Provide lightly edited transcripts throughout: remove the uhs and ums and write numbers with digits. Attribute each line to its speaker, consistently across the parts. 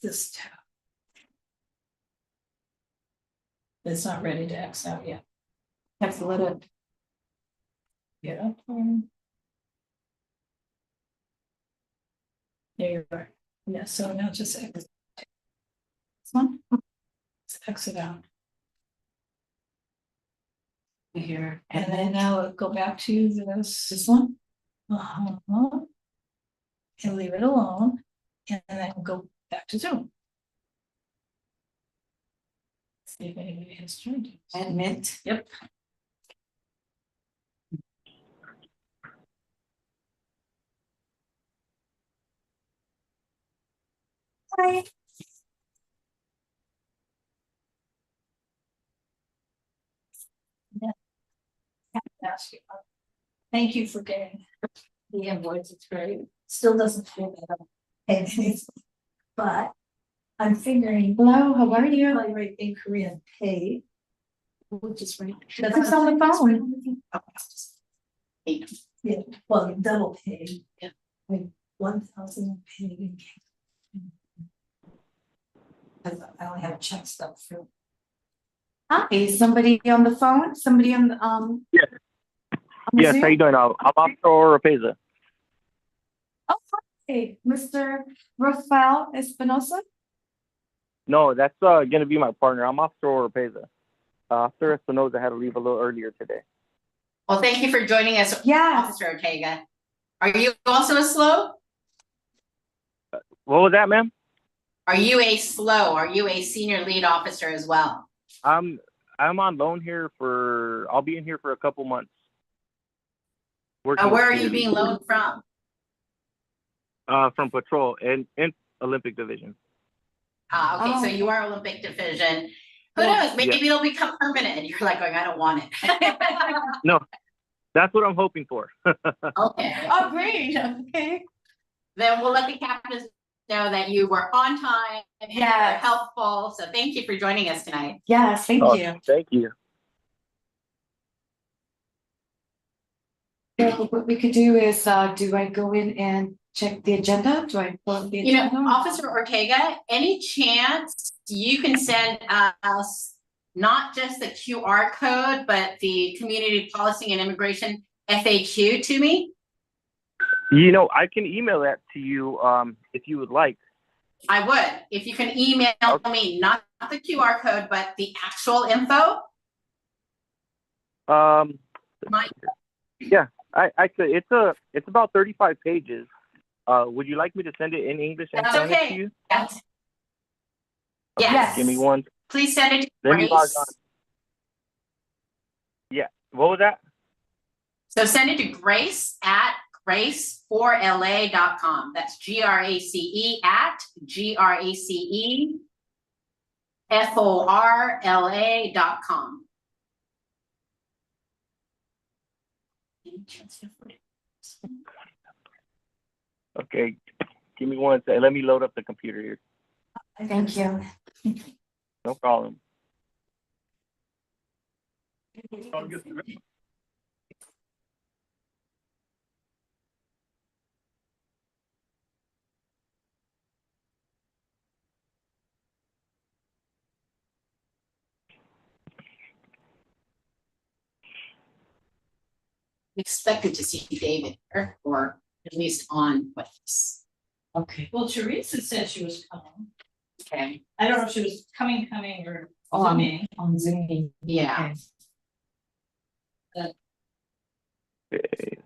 Speaker 1: this tab. It's not ready to X out yet.
Speaker 2: Have to let it.
Speaker 1: Get up. There you are. Yeah, so now just exit.
Speaker 2: This one?
Speaker 1: Let's exit out.
Speaker 2: Here.
Speaker 1: And then now go back to
Speaker 2: This one?
Speaker 1: and leave it alone. And then go back to Zoom. See if anybody has joined you.
Speaker 2: Admit.
Speaker 1: Yep.
Speaker 2: Hi.
Speaker 1: Ask you. Thank you for getting the invoice. It's great. Still doesn't feel that. But I'm figuring.
Speaker 2: Hello, how are you?
Speaker 1: Probably right in Korean pay. We'll just write.
Speaker 2: It's on the phone.
Speaker 1: Yeah, well, double pay.
Speaker 2: Yeah.
Speaker 1: Like 1,000 paid in because I only have check stuff through.
Speaker 2: Hi, somebody on the phone? Somebody on the
Speaker 3: Yes.
Speaker 2: on the
Speaker 3: Yes,
Speaker 2: Zoom?
Speaker 3: how you doing? I'm Oscar Rapeza.
Speaker 2: Oh, hi, Mr. Rafael Espinosa.
Speaker 3: No, that's gonna be my partner. I'm Oscar Rapeza. Officer Espinosa had to leave a little earlier today.
Speaker 4: Well, thank you for joining us,
Speaker 2: Yes.
Speaker 4: Officer Ortega. Are you also a slow?
Speaker 3: What was that, ma'am?
Speaker 4: Are you a slow? Are you a senior lead officer as well?
Speaker 3: I'm on loan here I'll be in here for a couple months. Working
Speaker 4: Where are
Speaker 3: here.
Speaker 4: you being loaned from?
Speaker 3: From patrol and Olympic division.
Speaker 4: Okay, so
Speaker 2: Oh.
Speaker 4: you are Olympic division. Who
Speaker 2: Yeah.
Speaker 4: knows? Maybe it'll become permanent. You're like going, I don't want it.
Speaker 3: No, that's what I'm hoping for.
Speaker 4: Okay.
Speaker 2: Oh, great. Okay.
Speaker 4: Then we'll let the captains know that you were on time and you were
Speaker 2: Yes.
Speaker 4: helpful. So thank you for joining us tonight.
Speaker 2: Yes, thank
Speaker 3: Oh,
Speaker 2: you.
Speaker 3: Thank you.
Speaker 2: So what we could do is, do I go in and check the agenda? Do I pull up the
Speaker 4: You know,
Speaker 2: agenda?
Speaker 4: Officer Ortega, any chance you can send us not just the QR code, but the Community Policy and Immigration FAQ to me?
Speaker 3: You know, I can email that to you if you would like.
Speaker 4: I would, if you can email me, not the QR code, but the actual info.
Speaker 3: Yeah, I could. It's about 35 pages. Would you like me to send it in English and
Speaker 4: That's
Speaker 3: send it to
Speaker 4: okay.
Speaker 3: you?
Speaker 4: Yes.
Speaker 3: Okay,
Speaker 4: Yes.
Speaker 3: Give me one.
Speaker 4: Please send it to
Speaker 3: Let me log
Speaker 4: Grace.
Speaker 3: on. Yeah. What was that?
Speaker 4: So send it to Grace at grace4la.com. That's GRACE at GRACEFORLA.com.
Speaker 3: Okay. Give me one second. Let me load up the computer here.
Speaker 2: Thank you.
Speaker 3: No problem.
Speaker 4: Expected to see David here, or at least on with us.
Speaker 2: Okay.
Speaker 1: Well, Teresa said she was coming.
Speaker 4: Okay.
Speaker 1: I don't know if she was coming or
Speaker 2: On
Speaker 1: Zooming.
Speaker 2: on Zoom.
Speaker 4: Yeah.
Speaker 2: Okay.
Speaker 3: Okay.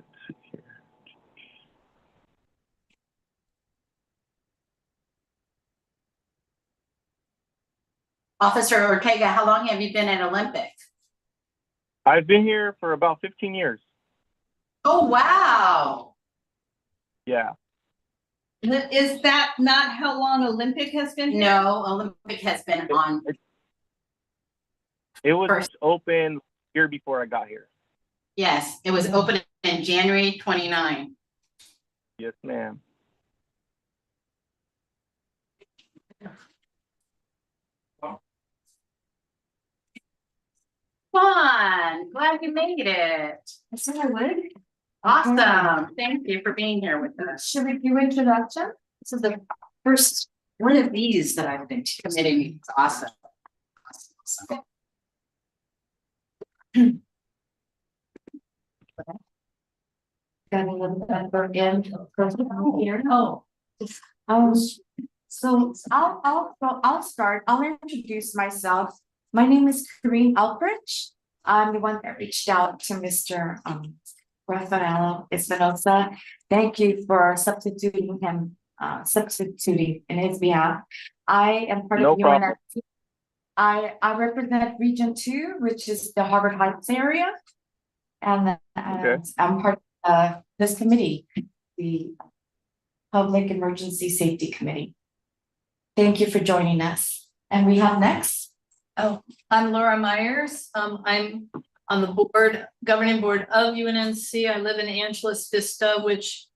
Speaker 4: Officer Ortega, how long have you been at Olympic?
Speaker 3: I've been here for about 15 years.
Speaker 4: Oh, wow.
Speaker 3: Yeah.
Speaker 5: Is that not how long Olympic has been here?
Speaker 4: No, Olympic has been on.
Speaker 3: It was
Speaker 4: First.
Speaker 3: open year before I got here.
Speaker 4: Yes, it was open in January 29.
Speaker 3: Yes, ma'am.
Speaker 4: Fun. Glad you made it.
Speaker 2: I said I would.
Speaker 4: Awesome. Thank you for being here with us.
Speaker 2: Should we do introduction? This is the first One of these that I've been to.
Speaker 4: Committee meetings, awesome. Awesome.
Speaker 2: Got a little bit here.
Speaker 1: Oh,
Speaker 2: Um, so I'll start. I'll introduce myself. My name is Corinne Alpridge. I'm the one that reached out to Mr. Rafael Espinosa. Thank you for substituting in his behalf. I am part
Speaker 3: No
Speaker 2: of
Speaker 3: problem.
Speaker 2: UNNC. I represent Region 2, which is the Harvard Heights area. And I'm part of this committee, the Public Emergency Safety Committee. Thank you for joining us. And we have next.
Speaker 1: oh, I'm Laura Myers. I'm on the governing board of UNNC. I live in Angeles Vista, which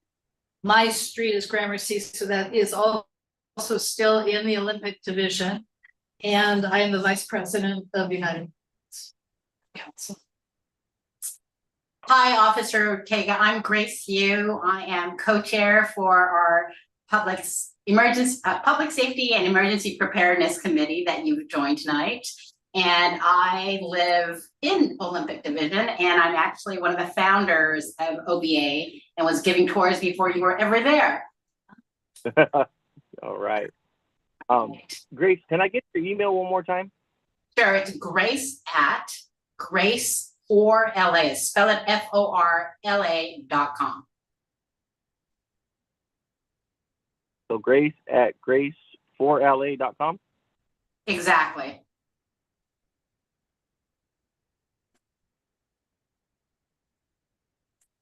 Speaker 1: my street is Gramercy, so that is also still in the Olympic division. And I am the vice president of United Council.
Speaker 4: Hi, Officer Ortega. I'm Grace Yu. I am co-chair for our public safety and emergency preparedness committee that you've joined tonight. And I live in Olympic Division, and I'm actually one of the founders of OBA and was giving tours before you were ever there.
Speaker 3: All right. Grace, can I get your email one more time?
Speaker 4: Sure, it's Grace4LA. Spell it FORLA.com.
Speaker 3: So Grace at grace4la.com.
Speaker 4: Exactly.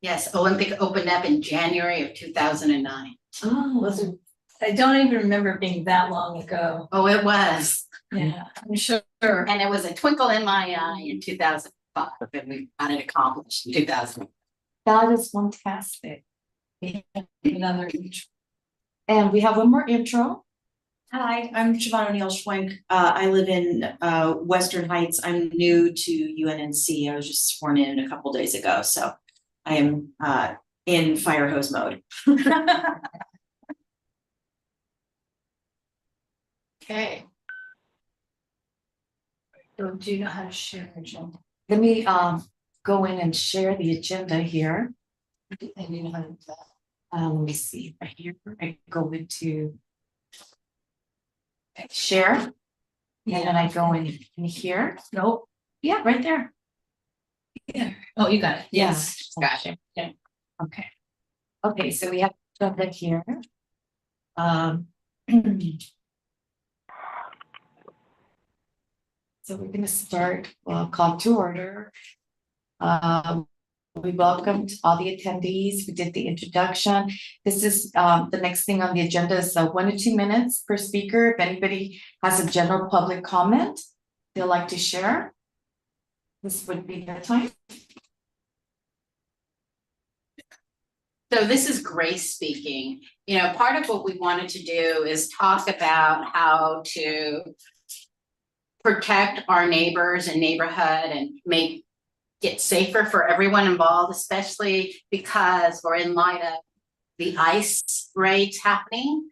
Speaker 4: Yes, Olympic opened up in January of 2009.
Speaker 1: Oh, I don't even remember it being that long ago.
Speaker 4: Oh, it was.
Speaker 1: Yeah, I'm sure.
Speaker 4: And it was a twinkle in my eye in 2005, and we got it accomplished in 2000.
Speaker 2: That is fantastic.
Speaker 1: Another intro.
Speaker 2: And we have one more intro.
Speaker 6: Hi, I'm Siobhan O'Neill Schwenk. I live in Western Heights. I'm new to UNNC. I was just sworn in a couple days ago, so I am in fire hose mode.
Speaker 1: Okay. So do you know how to share your agenda?
Speaker 2: Let me go in and share the agenda here.
Speaker 1: And you know how to do that?
Speaker 2: Let me see right here. I go into share, and then I go in here.
Speaker 1: Nope.
Speaker 2: Yeah, right there.
Speaker 1: Yeah. Oh, you got it. Yes.
Speaker 2: Gotcha. Yeah. Okay. Okay, so we have agenda here. So we're gonna start, well, call to order. We welcomed all the attendees. We did the introduction. This is the next thing on the agenda is 1 to 2 minutes per speaker. If anybody has a general public comment they'd like to share, this would be the time.
Speaker 4: So this is Grace speaking. You know, part of what we wanted to do is talk about how to protect our neighbors and neighborhood and make it safer for everyone involved, especially because we're in light of the ice raids happening.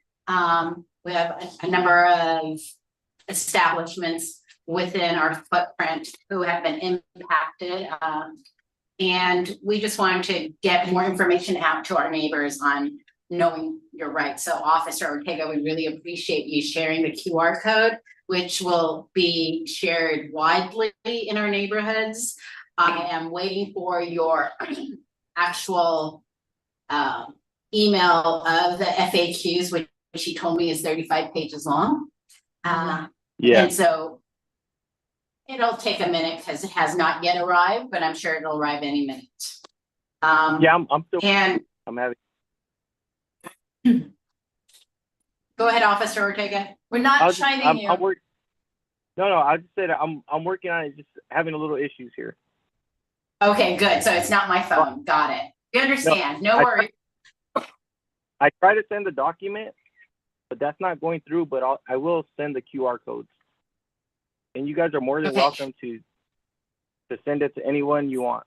Speaker 4: We have a number of establishments within our footprint who have been impacted. And we just wanted to get more information out to our neighbors on knowing your rights. So Officer Ortega, we really appreciate you sharing the QR code, which will be shared widely in our neighborhoods. I am waiting for your actual email of the FAQs, which she told me is 35 pages long.
Speaker 3: Yeah.
Speaker 4: And so it'll take a minute because it has not yet arrived, but I'm sure it'll arrive any minute.
Speaker 3: Yeah, I'm still.
Speaker 4: And
Speaker 3: I'm having.
Speaker 4: go ahead, Officer Ortega.
Speaker 1: We're not chiding you.
Speaker 3: No, I just said I'm working on it. Just having a little issues here.
Speaker 4: Okay, good. So it's not my phone. Got it. You understand? No worries.
Speaker 3: I try to send the document, but that's not going through. But I will send the QR codes, and you guys are more than welcome to send it to anyone you want.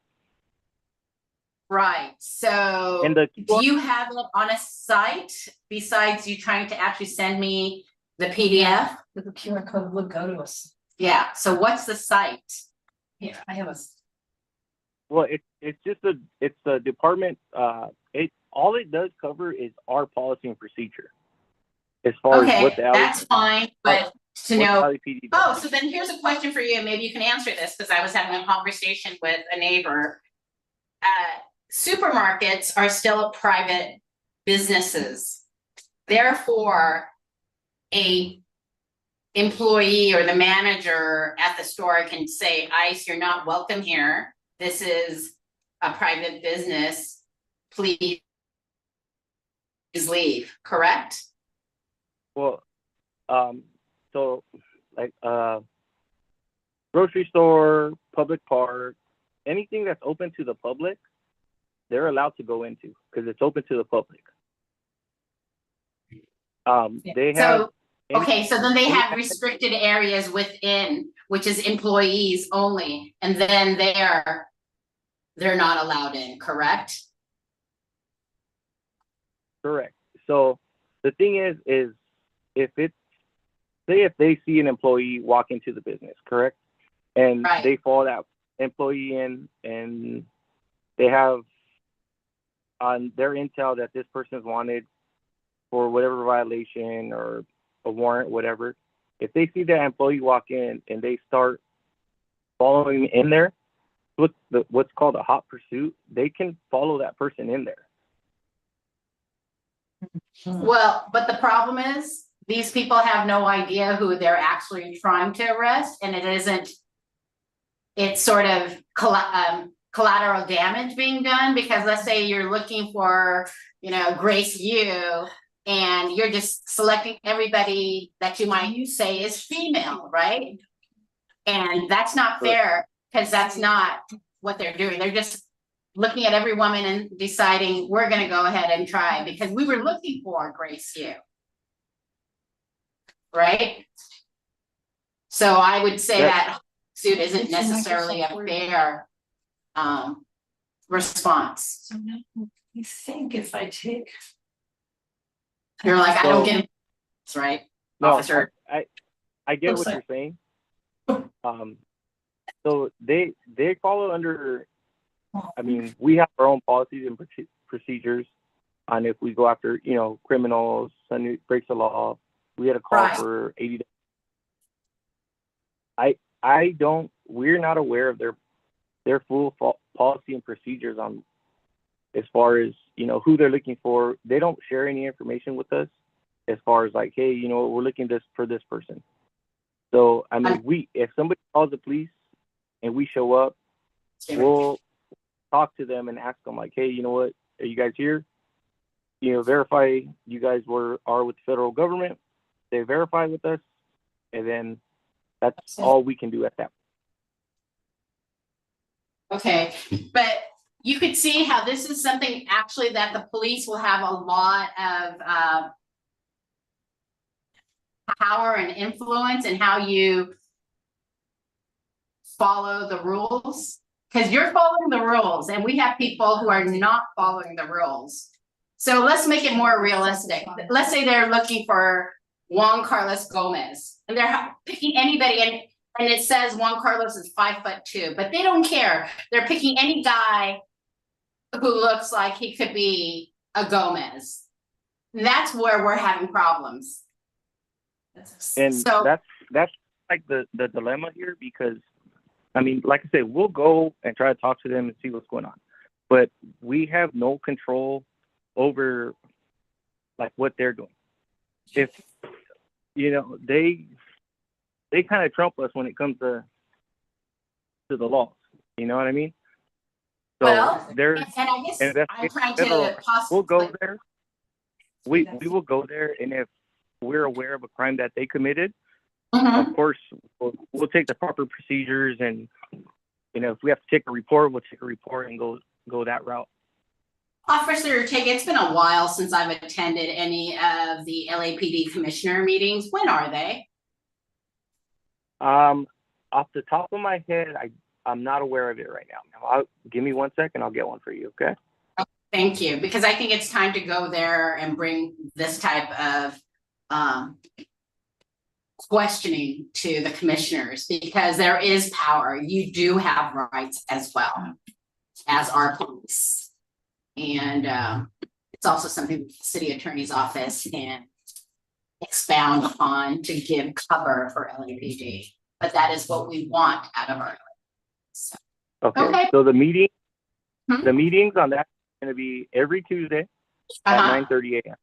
Speaker 4: Right. So do you have it on a site besides you trying to actually send me The PDF?
Speaker 1: The QR code would go to us.
Speaker 4: Yeah, so what's the site?
Speaker 1: Here, I have a.
Speaker 3: Well, it's just a department, all it does cover is our policy and procedure. As far as
Speaker 4: Okay,
Speaker 3: what the
Speaker 4: that's fine, but to know,
Speaker 3: LAPD does.
Speaker 4: oh, so then here's a question for you, and maybe you can answer this, because I was having a conversation with a neighbor. Supermarkets are still private businesses. Therefore, a employee or the manager at the store can say, ICE, you're not welcome here. This is a private business. Please leave, correct?
Speaker 3: Well, so like grocery store, public park, anything that's open to the public, they're allowed to go into because it's open to the public. They have.
Speaker 4: So, okay, so then they have restricted areas within, which is employees only, and then they're not allowed in, correct?
Speaker 3: Correct. So the thing is if it's, say if they see an employee walk into the business, correct? And
Speaker 4: Right.
Speaker 3: they follow that employee in and they have on their intel that this person is wanted for whatever violation or a warrant, whatever. If they see that employee walk in and they start following in there, what's called a hot pursuit, they can follow that person in there.
Speaker 4: Well, but the problem is, these people have no idea who they're actually trying to arrest, and it's sort of collateral damage being done, because let's say you're looking for, Grace Yu, and you're just selecting everybody that you might say is female, right? And that's not fair, because that's not what they're doing. They're just looking at every woman and deciding, we're gonna go ahead and try, because we were looking for Grace Yu. Right? So I would say that suit isn't necessarily a fair response.
Speaker 1: So now you think if I take.
Speaker 4: You're like, I don't get it. That's right,
Speaker 3: No,
Speaker 4: officer.
Speaker 3: I get what you're saying. So they follow under, I mean, we have our own policies and procedures on if we go after, criminals, somebody breaks the law. We had a call
Speaker 4: Right.
Speaker 3: for 80 days. We're not aware of their full policy and procedures on as far as, who they're looking for. They don't share any information with us as far as like, hey, we're looking for this person. So, I mean, if somebody calls the police and we show up, we'll talk to them and ask them like, hey, you know what, are you guys here? Verify you guys are with the federal government. They verify with us, and then that's all we can do at that point.
Speaker 4: Okay, but you could see how this is something actually that the police will have a lot of power and influence in how you follow the rules, because you're following the rules and we have people who are not following the rules. So let's make it more realistic. Let's say they're looking for Juan Carlos Gomez and they're picking anybody, and it says Juan Carlos is 5'2", but they don't care. They're picking any guy who looks like he could be a Gomez. That's where we're having problems.
Speaker 3: And
Speaker 4: So-
Speaker 3: that's like the dilemma here, because I mean, like I said, we'll go and try to talk to them and see what's going on, but we have no control over like what they're doing. If they kind of trump us when it comes to the laws, you know what I mean? So
Speaker 4: Well,
Speaker 3: there's,
Speaker 4: and I guess
Speaker 3: and that's
Speaker 4: I'm trying
Speaker 3: federal.
Speaker 4: to possibly.
Speaker 3: We'll go there. We will go there, and if we're aware of a crime that they committed,
Speaker 4: Mhm.
Speaker 3: of course, we'll take the proper procedures, and if we have to take a report, we'll take a report and go that route.
Speaker 4: Officer Tig, it's been a while since I've attended any of the LAPD commissioner meetings. When are they?
Speaker 3: Off the top of my head, I'm not aware of it right now. Give me 1 second, I'll get one for you, okay?
Speaker 4: Thank you, because I think it's time to go there and bring this type of questioning to the commissioners, because there is power. You do have rights as well as our police. And it's also something the city attorney's office can expound upon to give cover for LAPD. But that is what we want out of our. So,
Speaker 3: Okay, so the meetings on that are gonna be every Tuesday at
Speaker 4: uh-huh.
Speaker 3: 9:30 a.m.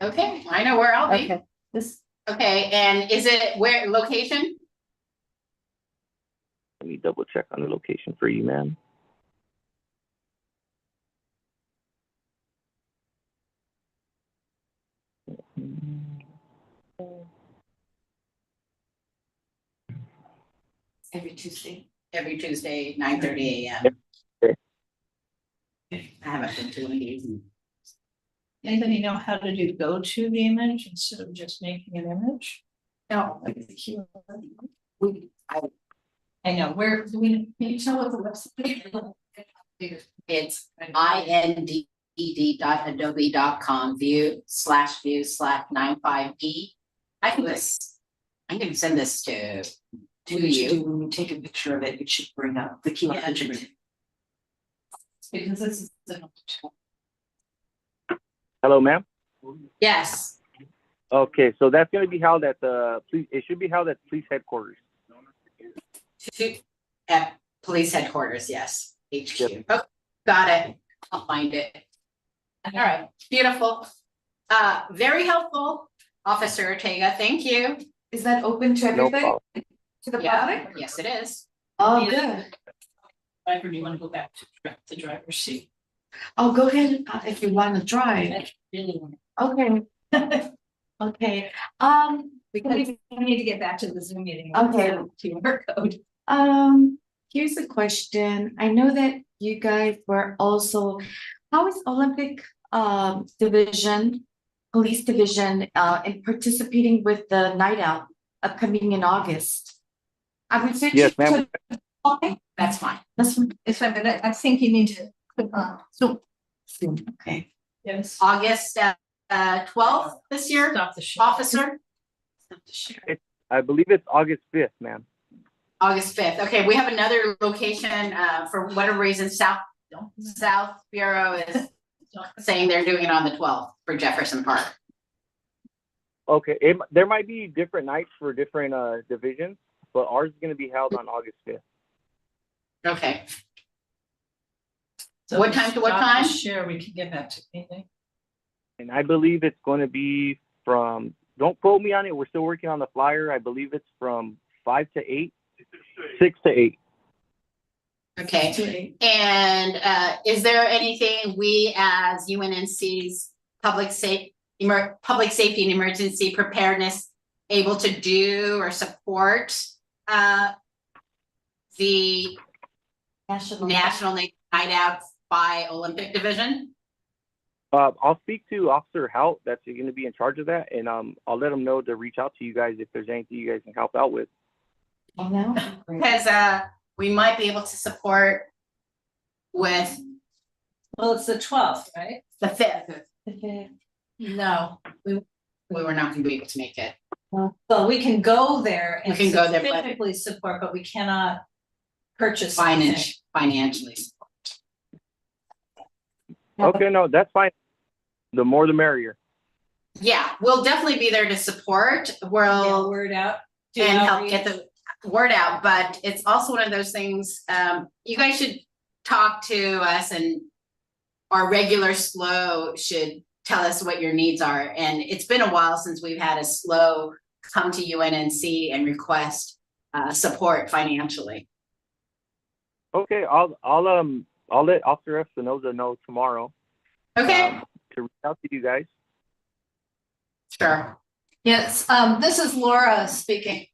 Speaker 4: Okay, I know where I'll be.
Speaker 1: Okay, this,
Speaker 4: Okay, and is it where location?
Speaker 3: Let me double check on the location for you, ma'am.
Speaker 2: Every Tuesday.
Speaker 4: Every Tuesday, 9:30 a.m.
Speaker 3: Okay.
Speaker 4: I haven't been to one of these.
Speaker 5: Anybody know how to do go to the image instead of just making an image?
Speaker 4: No.
Speaker 5: I know, where, do we, can you tell us the website?
Speaker 4: It's inded.adobe.com view/95E. I can send this to you.
Speaker 6: When you take a picture of it, it should bring up the key.
Speaker 5: Because this is.
Speaker 3: Hello, ma'am.
Speaker 4: Yes,
Speaker 3: Okay, so that's gonna be held at the police. It should be held at police headquarters.
Speaker 4: at police headquarters, yes, HQ.
Speaker 3: Yep.
Speaker 4: Oh, got it. I'll find it. All right, beautiful. Very helpful, Officer Ortega, thank you.
Speaker 2: Is that open to
Speaker 3: No
Speaker 2: everybody?
Speaker 3: problem.
Speaker 2: To the
Speaker 4: Yeah,
Speaker 2: public?
Speaker 4: yes, it is.
Speaker 2: Oh, good.
Speaker 5: Driver, do you want to go back to the driver's seat?
Speaker 2: Oh, go ahead if you want to drive.
Speaker 5: I really want
Speaker 2: Okay. Okay,
Speaker 5: because we need to get back to the Zoom meeting.
Speaker 2: Okay.
Speaker 5: QR code.
Speaker 2: here's a question. I know that you guys were also, how is Olympic division, police division in participating with the night out upcoming in August? I would say.
Speaker 3: Yes, ma'am.
Speaker 2: Okay,
Speaker 4: That's fine.
Speaker 2: that's fine.
Speaker 5: If I think you need to.
Speaker 2: Okay.
Speaker 5: Yes.
Speaker 4: August 12th this year,
Speaker 5: Stop the show.
Speaker 4: officer,
Speaker 5: Stop the share.
Speaker 3: I believe it's August 5th, ma'am.
Speaker 4: August 5th. Okay, we have another location, for whatever reason, South Bureau is saying they're doing it on the 12th for Jefferson Park.
Speaker 3: Okay, there might be different nights for different divisions, but ours is gonna be held on August 5th.
Speaker 4: Okay,
Speaker 5: So
Speaker 4: What time to what
Speaker 5: stop the
Speaker 4: time?
Speaker 5: Share, we can get back to anything.
Speaker 3: And I believe it's going to be from, don't quote me on it, we're still working on the flyer. I believe it's from 5 to 8, 6 to 8.
Speaker 4: okay. And is there anything we as UNNC's public safety and emergency preparedness able to do or support the National Night Out by Olympic Division?
Speaker 3: I'll speak to Officer Hout, that's going to be in charge of that, and I'll let him know to reach out to you guys if there's anything you guys can help out with.
Speaker 2: Oh, no.
Speaker 4: Because we might be able to support with
Speaker 5: Well, it's the 12th, right?
Speaker 4: the 5th.
Speaker 2: Okay.
Speaker 4: No, we were not gonna be able to make it.
Speaker 5: Well, we can go there and
Speaker 4: We can go there, but-
Speaker 5: specifically support, but we cannot purchase anything.
Speaker 4: Financially.
Speaker 3: Okay, no, that's fine. The more the merrier.
Speaker 4: Yeah, we'll definitely be there to support.
Speaker 5: Get
Speaker 4: We'll
Speaker 5: word out. do
Speaker 4: and help
Speaker 5: outreach.
Speaker 4: get the word out, but it's also one of those things, you guys should talk to us, and our regular SLO should tell us what your needs are. And it's been a while since we've had a SLO come to UNNC and request support financially.
Speaker 3: Okay, I'll let Officer Espinoza know tomorrow.
Speaker 4: Okay,
Speaker 3: To reach out to you guys.
Speaker 4: sure.
Speaker 1: yes, this is Laura speaking.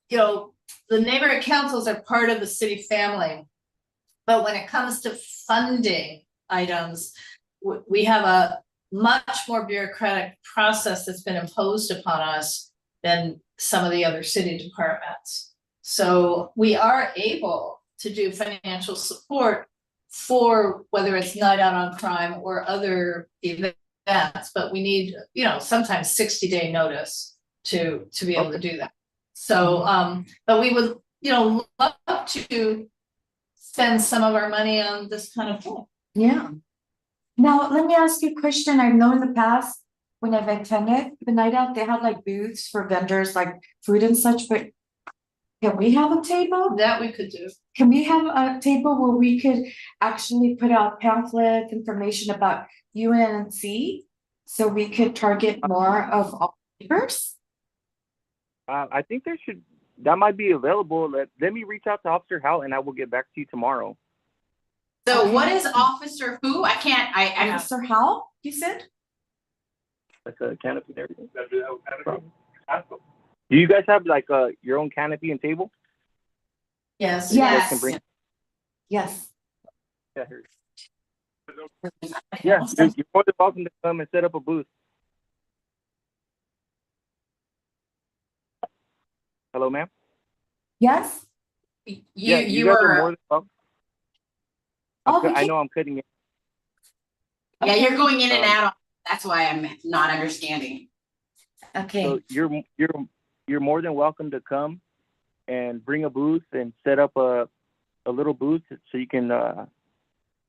Speaker 1: You know, the neighborhood councils are part of the city family. But when it comes to funding items, we have a much more bureaucratic process that's been imposed upon us than some of the other city departments. So we are able to do financial support for whether it's Night Out on Crime or other events, but we need, you know, sometimes 60-day notice. to be able to do that. So, but we would, love to spend some of our money on this kind of thing.
Speaker 2: Yeah. Now, let me ask you a question. I know in the past, when I've attended the night out, they had like booths for vendors, like food and such, but can we have a table?
Speaker 1: That we could do.
Speaker 2: Can we have a table where we could actually put out pamphlet information about UNNC? So we could target more of our neighbors?
Speaker 3: I think that might be available. Let me reach out to Officer Howe and I will get back to you tomorrow.
Speaker 4: So
Speaker 2: Okay.
Speaker 4: what is Officer who? I'm
Speaker 2: Officer Howell, you said?
Speaker 3: Like a canopy and everything. Do you guys have like your own canopy and table?
Speaker 1: Yes.
Speaker 2: Yes.
Speaker 3: Guys can bring-
Speaker 2: Yes.
Speaker 3: Yeah, here. Yeah, you're more than welcome to come and set up a booth. Hello, ma'am?
Speaker 2: Yes?
Speaker 3: Yeah,
Speaker 4: you
Speaker 3: guys are
Speaker 4: were,
Speaker 3: more than welcome. I know I'm cutting it.
Speaker 4: yeah, you're going in and out. That's why I'm not understanding.
Speaker 2: Okay.
Speaker 3: So you're more than welcome to come and bring a booth and set up a little booth so you can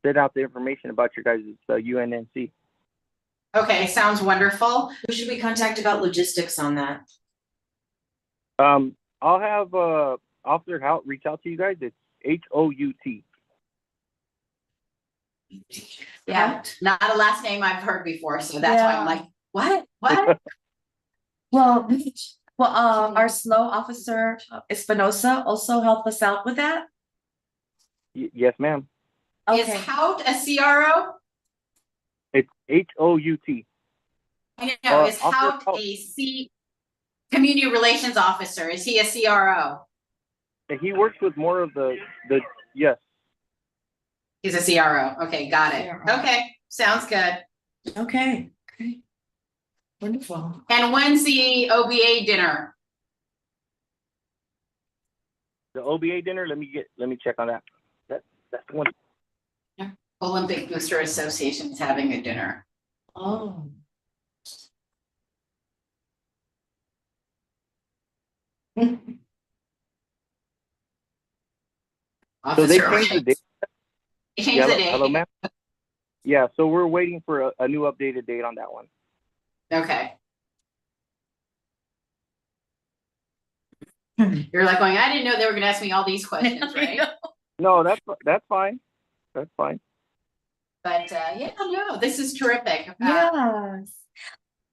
Speaker 3: send out the information about your guys' UNNC.
Speaker 4: Okay, sounds wonderful.
Speaker 6: Who should we contact about logistics on that?
Speaker 3: I'll have Officer Hout reach out to you guys. It's Hout.
Speaker 4: Yeah, not a last name I've heard before, so that's why I'm like, what?
Speaker 2: Well, our SLO officer Espinosa also helped us out with that.
Speaker 3: Yes, ma'am.
Speaker 4: Is
Speaker 2: Okay.
Speaker 4: Hout a CRO?
Speaker 3: It's Hout.
Speaker 4: I know, is
Speaker 3: Officer
Speaker 4: Hout
Speaker 3: Hout.
Speaker 4: community relations officer? Is he a CRO?
Speaker 3: He works with more of the yes.
Speaker 4: He's a CRO. Okay, got it.
Speaker 2: CRO.
Speaker 4: Okay, sounds good.
Speaker 2: Okay. Okay. Wonderful.
Speaker 4: And when's the OBA dinner?
Speaker 3: The OBA dinner. Let me check on that. That's the one.
Speaker 4: Olympic Booster Association is having a dinner.
Speaker 2: Oh.
Speaker 3: So they
Speaker 4: Officer,
Speaker 3: changed the date.
Speaker 4: They changed the date.
Speaker 3: Hello, ma'am. Yeah, so we're waiting for a new updated date on that one.
Speaker 4: Okay. You're like going, I didn't know they were gonna ask me all these questions, right?
Speaker 3: No, that's fine. That's fine.
Speaker 4: But yeah, no, this is terrific.
Speaker 2: Yes.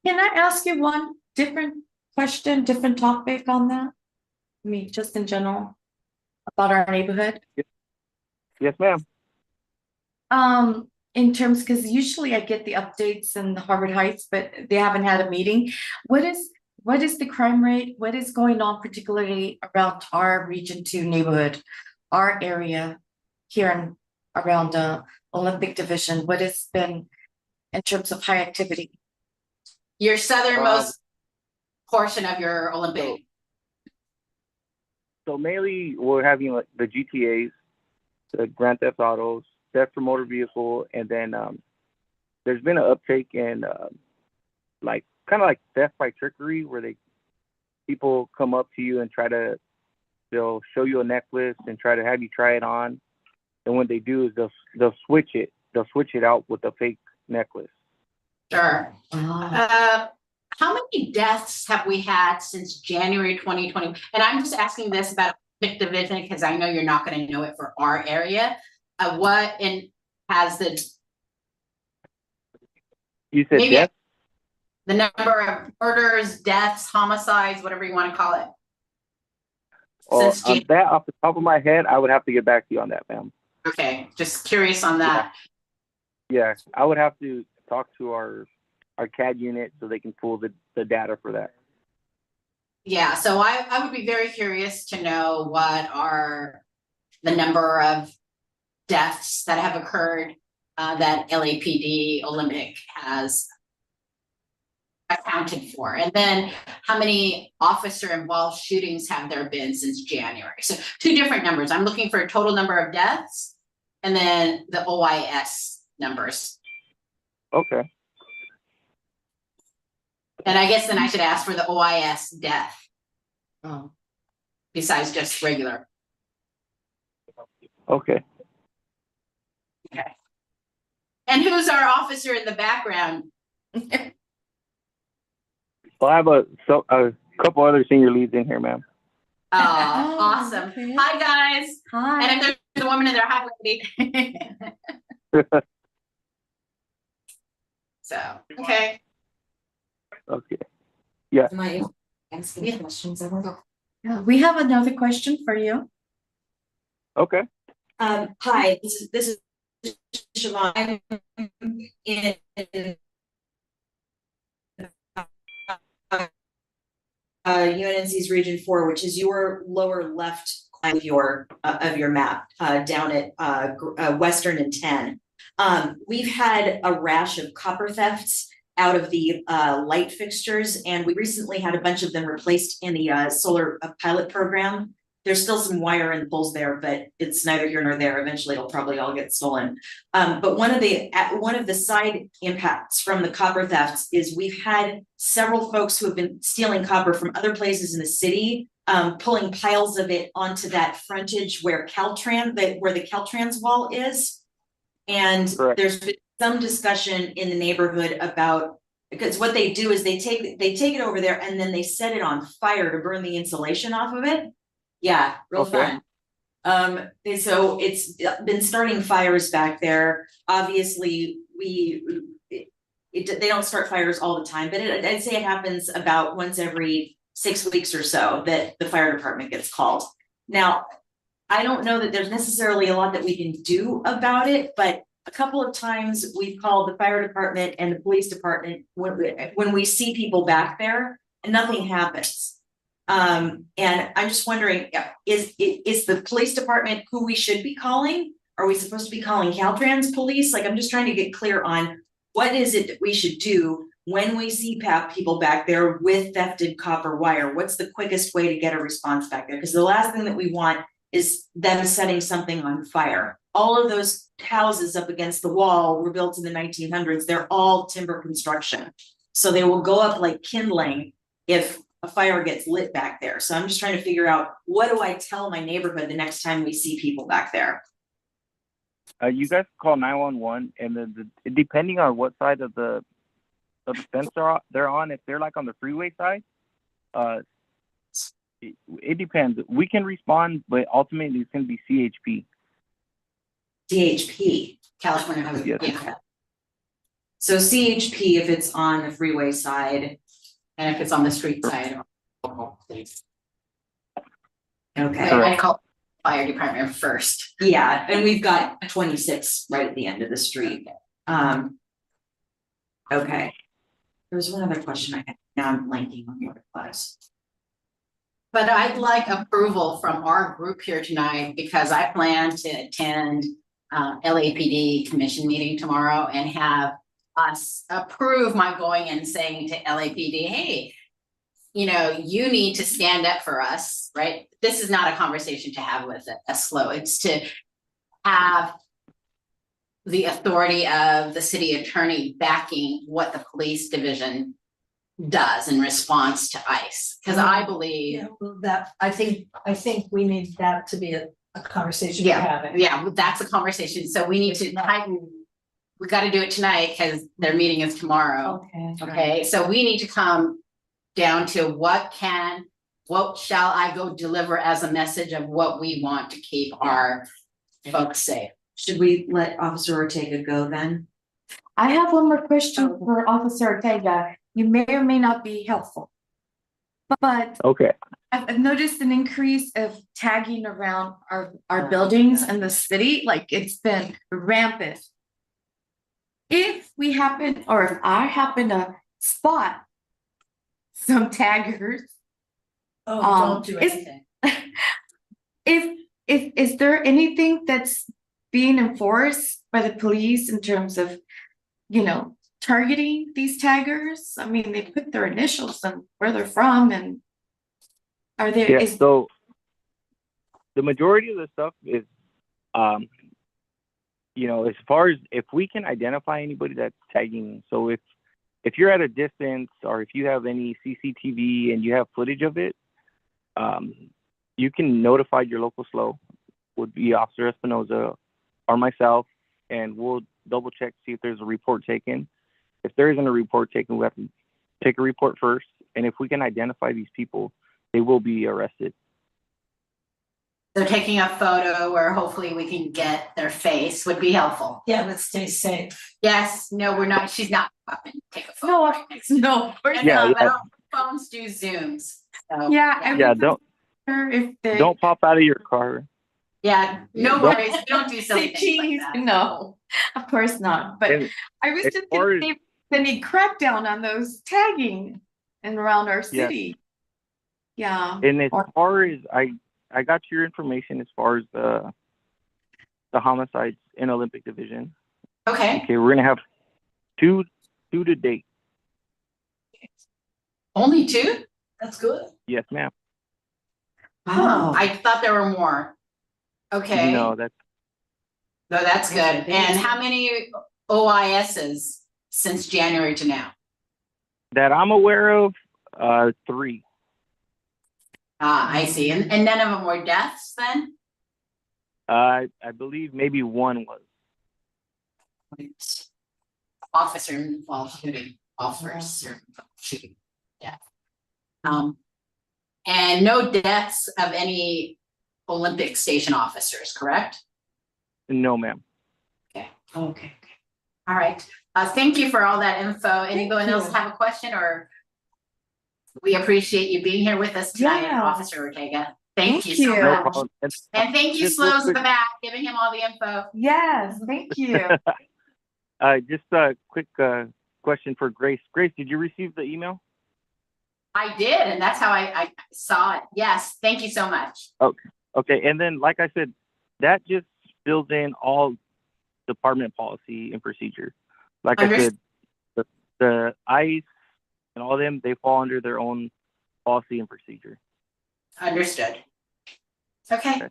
Speaker 2: Can I ask you one different question, different topic on that? I mean, just in general about our neighborhood.
Speaker 3: Yes, ma'am.
Speaker 2: In terms, because usually I get the updates in Harvard Heights, but they haven't had a meeting. What is the crime rate? What is going on particularly around our region 2 neighborhood, our area here in around Olympic Division? What has been in terms of high activity?
Speaker 4: Your southernmost portion of your Olympic.
Speaker 3: So mainly we're having like the GTAs, the Grand Theft Autos, theft for motor vehicle, and then there's been an uptake in like kind of like theft by trickery, where people come up to you and they'll show you a necklace and try to have you try it on, and when they do is they'll switch it out with a fake necklace.
Speaker 4: Sure.
Speaker 2: Oh.
Speaker 4: How many deaths have we had since January 2020? And I'm just asking this about Olympic Division because I know you're not going to know it for our area.
Speaker 3: You said
Speaker 4: Maybe
Speaker 3: death?
Speaker 4: the number of murders, deaths, homicides, whatever you want to call it? Since
Speaker 3: On that, off the top of my head, I would have to get back to you on that, ma'am.
Speaker 4: Okay, just curious on that.
Speaker 3: Yeah, I would have to talk to our CAD unit so they can pull the data for that.
Speaker 4: Yeah, so I would be very curious to know what are the number of deaths that have occurred that LAPD Olympic has accounted for. And then how many officer involved shootings have there been since January? So 2 different numbers. I'm looking for a total number of deaths and then the OIS numbers.
Speaker 3: Okay.
Speaker 4: And I guess then I should ask for the OIS death. Besides just regular.
Speaker 3: Okay.
Speaker 4: Okay. And who's our officer in the background?
Speaker 3: Well, I have a couple other senior leads in here, ma'am.
Speaker 4: Oh,
Speaker 2: Oh,
Speaker 4: awesome.
Speaker 2: okay.
Speaker 4: Hi, guys.
Speaker 2: Hi.
Speaker 4: And if there's a woman in there, hi, lady. So, okay.
Speaker 3: Okay.
Speaker 2: Am I asking questions? Yeah, we have another question for you.
Speaker 3: Okay.
Speaker 6: Hi, this is Siobhan. I'm in UNNC's Region 4, which is your lower left of your map, down at Western and 10. We've had a rash of copper thefts out of the light fixtures, and we recently had a bunch of them replaced in the solar pilot program. There's still some wire and poles there, but it's neither here nor there. Eventually it'll probably all get stolen. But one of the side impacts from the copper thefts is we've had several folks who have been stealing copper from other places in the city, pulling piles of it onto that frontage where where the Caltrans wall is. And
Speaker 3: Correct.
Speaker 6: there's been some discussion in the neighborhood about, because what they do is they take it over there and then they set it on fire to burn the insulation off of it. Yeah, real
Speaker 3: Okay.
Speaker 6: fun. And so it's been starting fires back there. Obviously, they don't start fires all the time, but I'd say it happens about once every 6 weeks or so that the fire department gets called. Now, I don't know that there's necessarily a lot that we can do about it, but a couple of times we've called the fire department and the police department when we see people back there and nothing happens. And I'm just wondering, is the police department who we should be calling? Are we supposed to be calling Caltrans police? Like, I'm just trying to get clear on what is it that we should do when we see people back there with thefted copper wire. What's the quickest way to get a response back there? Because the last thing that we want is them setting something on fire. All of those houses up against the wall were built in the 1900s. They're all timber construction. So they will go up like kindling if a fire gets lit back there. So I'm just trying to figure out, what do I tell my neighborhood the next time we see people back there?
Speaker 3: You guys call 911, and then depending on what side of the fence they're on, if they're like on the freeway side, it depends. We can respond, but ultimately it's going to be CHP.
Speaker 6: DHP.
Speaker 4: California Highway.
Speaker 3: Yes.
Speaker 4: Yeah.
Speaker 6: So CHP if it's on the freeway side.
Speaker 4: And if it's on the street side.
Speaker 6: Okay.
Speaker 4: I call fire department first.
Speaker 6: Yeah, and we've got 26 right at the end of the street. Okay. There was one other question I had. Now I'm blanking on the other class.
Speaker 4: But I'd like approval from our group here tonight because I plan to attend LAPD commission meeting tomorrow and have us approve my going and saying to LAPD, hey, you know, you need to stand up for us, right? This is not a conversation to have with a SLO. It's to have the authority of the city attorney backing what the police division does in response to ICE. Because I believe
Speaker 1: Yeah, well, I think we need that to be a conversation we're having.
Speaker 4: yeah, that's a conversation. So we need to tighten. We got to do it tonight because their meeting is tomorrow. Okay, so we need to come down to what shall I go deliver as a message of what we want to keep our folks safe.
Speaker 6: Should we let Officer Ortega go then?
Speaker 2: I have one more question for Officer Ortega. You may or may not be helpful. But
Speaker 3: Okay.
Speaker 2: I've noticed an increase of tagging around our buildings in the city, like it's been rampant. If we happen, or if I happen to spot some taggers,
Speaker 1: Don't do anything.
Speaker 2: is there anything that's being enforced by the police in terms of, you know, targeting these taggers? I mean, they put their initials and where they're from, and are there?
Speaker 3: Yeah. So the majority of the stuff is, you know, as far as if we can identify anybody that's tagging. So if if you're at a distance or if you have any CCTV and you have footage of it, you can notify your local SLO, would be Officer Espinoza or myself, and we'll double check, see if there's a report taken. If there isn't a report taken, we have to take a report first. And if we can identify these people, they will be arrested.
Speaker 4: So taking a photo where hopefully we can get their face would be helpful.
Speaker 5: Yeah, but stay safe.
Speaker 4: Yes, no, we're not, she's not up and take a photo.
Speaker 2: No,
Speaker 4: right next to
Speaker 2: no, of course
Speaker 3: Yeah,
Speaker 2: not.
Speaker 3: yeah.
Speaker 4: Phones do Zooms. So,
Speaker 2: Yeah, I
Speaker 3: Yeah,
Speaker 2: wasn't sure if they.
Speaker 3: don't pop out of your car.
Speaker 4: Yeah, no
Speaker 3: Don't-
Speaker 4: worries, we don't do silly
Speaker 2: Say
Speaker 4: things like
Speaker 2: cheese,
Speaker 4: that.
Speaker 2: no, of course not, but
Speaker 3: And
Speaker 2: I was
Speaker 3: as
Speaker 2: just
Speaker 3: far
Speaker 2: gonna
Speaker 3: as-
Speaker 2: say, they need crackdown on those tagging and around our
Speaker 3: Yeah.
Speaker 2: city. Yeah.
Speaker 3: And as
Speaker 2: Or-
Speaker 3: far as I got your information as far as the homicides in Olympic Division.
Speaker 4: Okay,
Speaker 3: Okay, we're gonna have two to date.
Speaker 4: only two?
Speaker 5: That's good.
Speaker 3: Yes, ma'am.
Speaker 2: Wow.
Speaker 4: I thought there were more. Okay,
Speaker 3: No,
Speaker 4: no,
Speaker 3: that's
Speaker 4: that's good. And how many OISs since January to now?
Speaker 3: that I'm aware of. 3.
Speaker 4: Ah, I see, and none of them were deaths then?
Speaker 3: I believe maybe one was.
Speaker 4: Officer involved shooting, officer involved shooting, yeah. And no deaths of any Olympic station officers, correct?
Speaker 3: No, ma'am.
Speaker 4: Okay. All right, thank you for all that info. Anyone else
Speaker 2: you.
Speaker 4: have a question, or? We appreciate you being here with us tonight,
Speaker 2: Yeah.
Speaker 4: Officer Ortega. Thank
Speaker 2: Thank
Speaker 4: you so
Speaker 2: you.
Speaker 3: No
Speaker 4: much.
Speaker 3: problem.
Speaker 4: And thank you,
Speaker 3: Just real
Speaker 4: Slows in the
Speaker 3: quick-
Speaker 4: back, giving him all the info.
Speaker 2: Yes, thank you.
Speaker 3: Just a quick question for Grace. Grace, did you receive the email?
Speaker 4: I did, and that's how I saw it. Yes, thank you so much.
Speaker 3: Okay, and then like I said, that just fills in all department policy and procedure. Like I
Speaker 4: Understood.
Speaker 3: said, the ICE and all them, they fall under their own policy and procedure.
Speaker 4: Understood. Okay,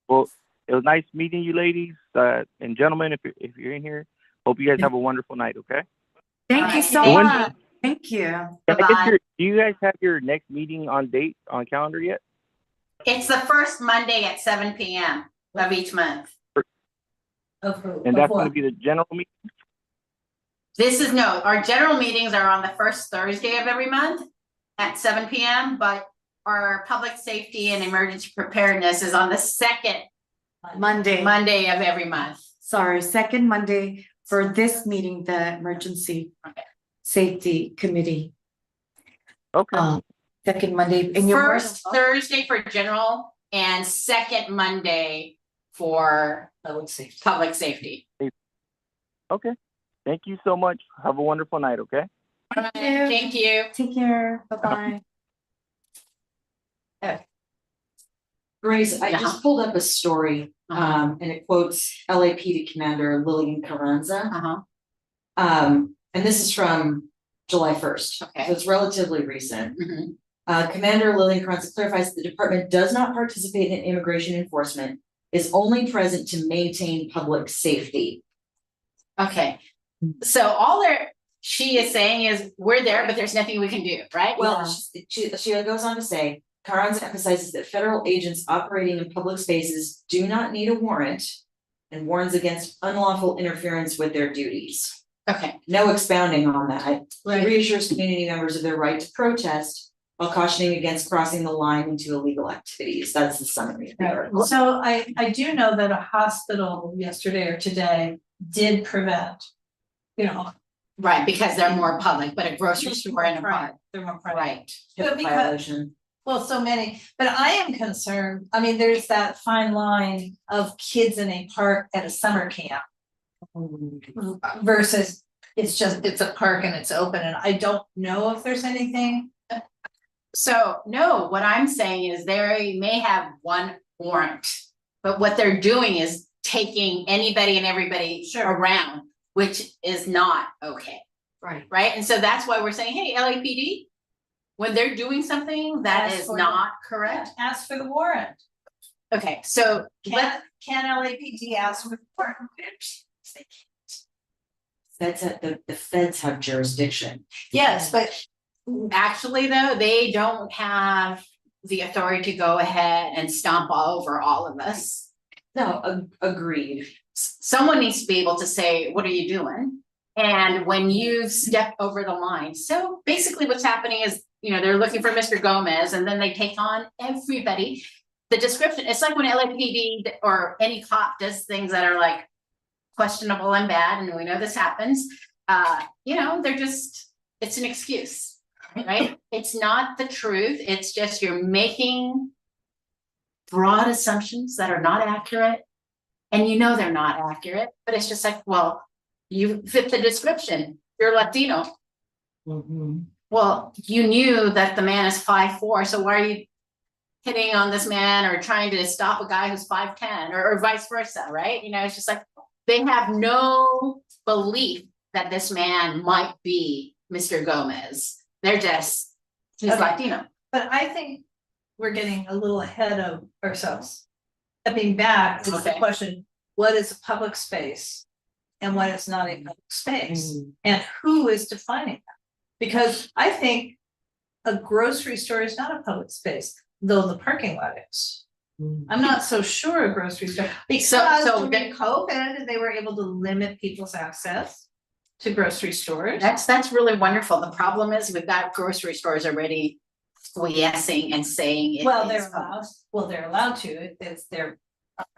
Speaker 3: Well, it was nice meeting you ladies and gentlemen, if you're in here. Hope you guys have a wonderful night, okay?
Speaker 2: Thank you
Speaker 4: Alright,
Speaker 2: so
Speaker 4: thank
Speaker 2: much. Thank you.
Speaker 3: Can I
Speaker 4: Bye-bye.
Speaker 3: get do you guys have your next meeting on date on calendar yet?
Speaker 4: it's the first Monday at 7 PM of each month.
Speaker 3: And that's gonna be the general meeting?
Speaker 4: Our general meetings are on the first Thursday of every month at 7 PM, but our public safety and emergency preparedness is on the second
Speaker 2: Monday,
Speaker 4: Monday of every month.
Speaker 2: sorry, second Monday for this meeting, the emergency
Speaker 4: Okay.
Speaker 2: safety committee.
Speaker 3: Okay,
Speaker 2: Second Monday. And you're more
Speaker 4: First
Speaker 2: than
Speaker 4: Thursday for general and second Monday for public safety.
Speaker 3: okay. Thank you so much. Have a wonderful night, okay?
Speaker 4: Thank you.
Speaker 2: Take care. Bye-bye.
Speaker 6: Grace, I
Speaker 4: Yeah.
Speaker 6: just pulled up a story, and it quotes LAPD Commander Lillian Carranza.
Speaker 4: Uh-huh.
Speaker 6: And this is from July 1st.
Speaker 4: Okay.
Speaker 6: So it's relatively recent.
Speaker 4: Mhm.
Speaker 6: Commander Lillian Carranza clarifies the department does not participate in immigration enforcement, is only present to maintain public safety.
Speaker 4: Okay, so she is saying is, we're there, but there's nothing we can do, right?
Speaker 6: Well, she goes on to say, Carranza emphasizes that federal agents operating in public spaces do not need a warrant and warns against unlawful interference with their duties.
Speaker 4: Okay,
Speaker 6: No expounding on that.
Speaker 4: Right.
Speaker 6: He reassures community members of their right to protest while cautioning against crossing the line into illegal activities. That's the summary of the article.
Speaker 5: So I do know that a hospital yesterday or today did prevent,
Speaker 4: right, because they're more public, but a grocery store and a park,
Speaker 5: They're more private.
Speaker 4: right?
Speaker 5: But
Speaker 6: HIPAA
Speaker 5: because-
Speaker 6: violation.
Speaker 5: Well, so many, but I am concerned, I mean, there's that fine line of kids in a park at a summer camp. Versus it's a park and it's open, and I don't know if there's anything.
Speaker 4: So, no, what I'm saying is they may have one warrant, but what they're doing is taking anybody and everybody around, which is not okay,
Speaker 2: Right.
Speaker 4: right? And so that's why we're saying, hey, LAPD, when they're doing something that
Speaker 5: Ask
Speaker 4: is
Speaker 5: for
Speaker 4: not correct.
Speaker 5: Ask for the warrant.
Speaker 4: Okay, so
Speaker 5: Can LAPD ask for the warrant?
Speaker 6: the feds have jurisdiction.
Speaker 5: Yes, but
Speaker 4: Actually, though, they don't have the authority to go ahead and stomp all over all of us.
Speaker 6: No, agreed.
Speaker 4: Someone needs to be able to say, what are you doing? And when you step over the line, so basically what's happening is, they're looking for Mr. Gomez and then they take on everybody. The description, it's like when LAPD or any cop does things that are like questionable and bad, and we know this happens, it's an excuse, right? It's not the truth. It's just you're making broad assumptions that are not accurate. And they're not accurate, but it's just like, well, you fit the description. You're Latino. Well, you knew that the man is 5'4", so why are you hitting on this man or trying to stop a guy who's 5'10", or vice versa, right? It's just like they have no belief that this man might be Mr. Gomez. They're just he's Latino.
Speaker 5: But I think we're getting a little ahead of ourselves. Stepping back is the question, what is a public space and what is not a public space? And who is defining that? Because I think a grocery store is not a public space, though the parking lot is. I'm not so sure a grocery store, because during COVID, they were able to limit people's access to grocery stores.
Speaker 4: That's really wonderful. The problem is we've got grocery stores already squeezing and saying it.
Speaker 5: Well, they're allowed to, it's their.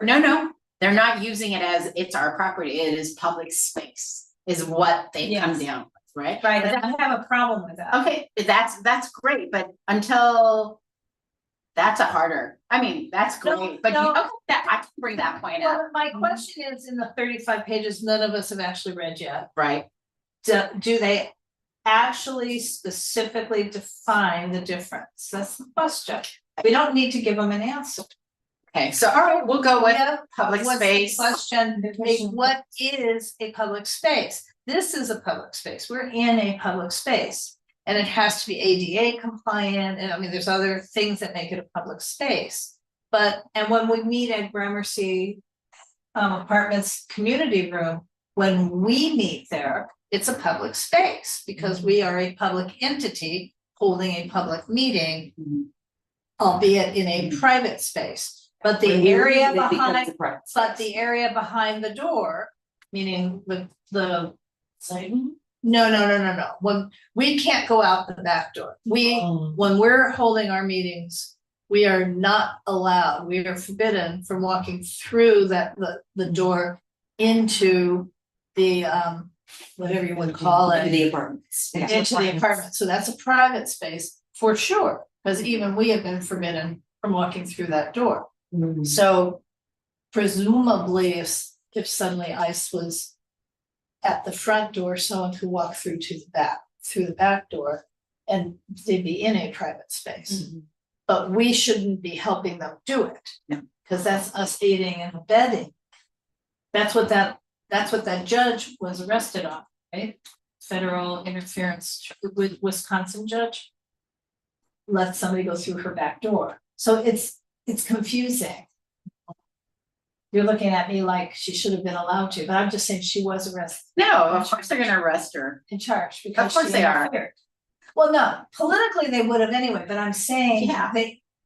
Speaker 4: No, they're not using it as it's our property. It is public space is what they come down with, right?
Speaker 5: Right, and I have a problem with that.
Speaker 4: Okay, that's great, but until that's that's great, but I can bring that point up.
Speaker 5: Well, my question is, in the 35 pages, none of us have actually read yet.
Speaker 4: Right.
Speaker 5: Do they actually specifically define the difference? That's the question. We don't need to give them an answer.
Speaker 4: Okay, so all right, we'll go with public
Speaker 5: What's the
Speaker 4: space.
Speaker 5: question, what is a public space? This is a public space. We're in a public space. And it has to be ADA compliant, and there's other things that make it a public space. And when we meet at Gramercy Apartments Community Room, when we meet there, it's a public space because we are a public entity holding a public meeting, albeit in a private space. But the area behind, the door, meaning the No. When we can't go out the back door. When we're holding our meetings, we are not allowed, we are forbidden from walking through the door into the whatever you would call it.
Speaker 6: The apartments.
Speaker 5: Into the apartment. So that's a private space for sure, because even we have been forbidden from walking through that door. So presumably if suddenly ICE was at the front door, someone could walk through the back door, and they'd be in a private space. But we shouldn't be helping them do it. Because that's us aiding and abetting. That's what that judge was arrested on, right? Federal interference with Wisconsin judge. Let somebody go through her back door. So it's confusing. You're looking at me like she should have been allowed to, but I'm just saying she was arrested.
Speaker 4: No, of course they're gonna arrest her.
Speaker 5: In charge because
Speaker 4: of course
Speaker 5: she
Speaker 4: they
Speaker 5: interfered. Well, no, politically they would have anyway, but I'm saying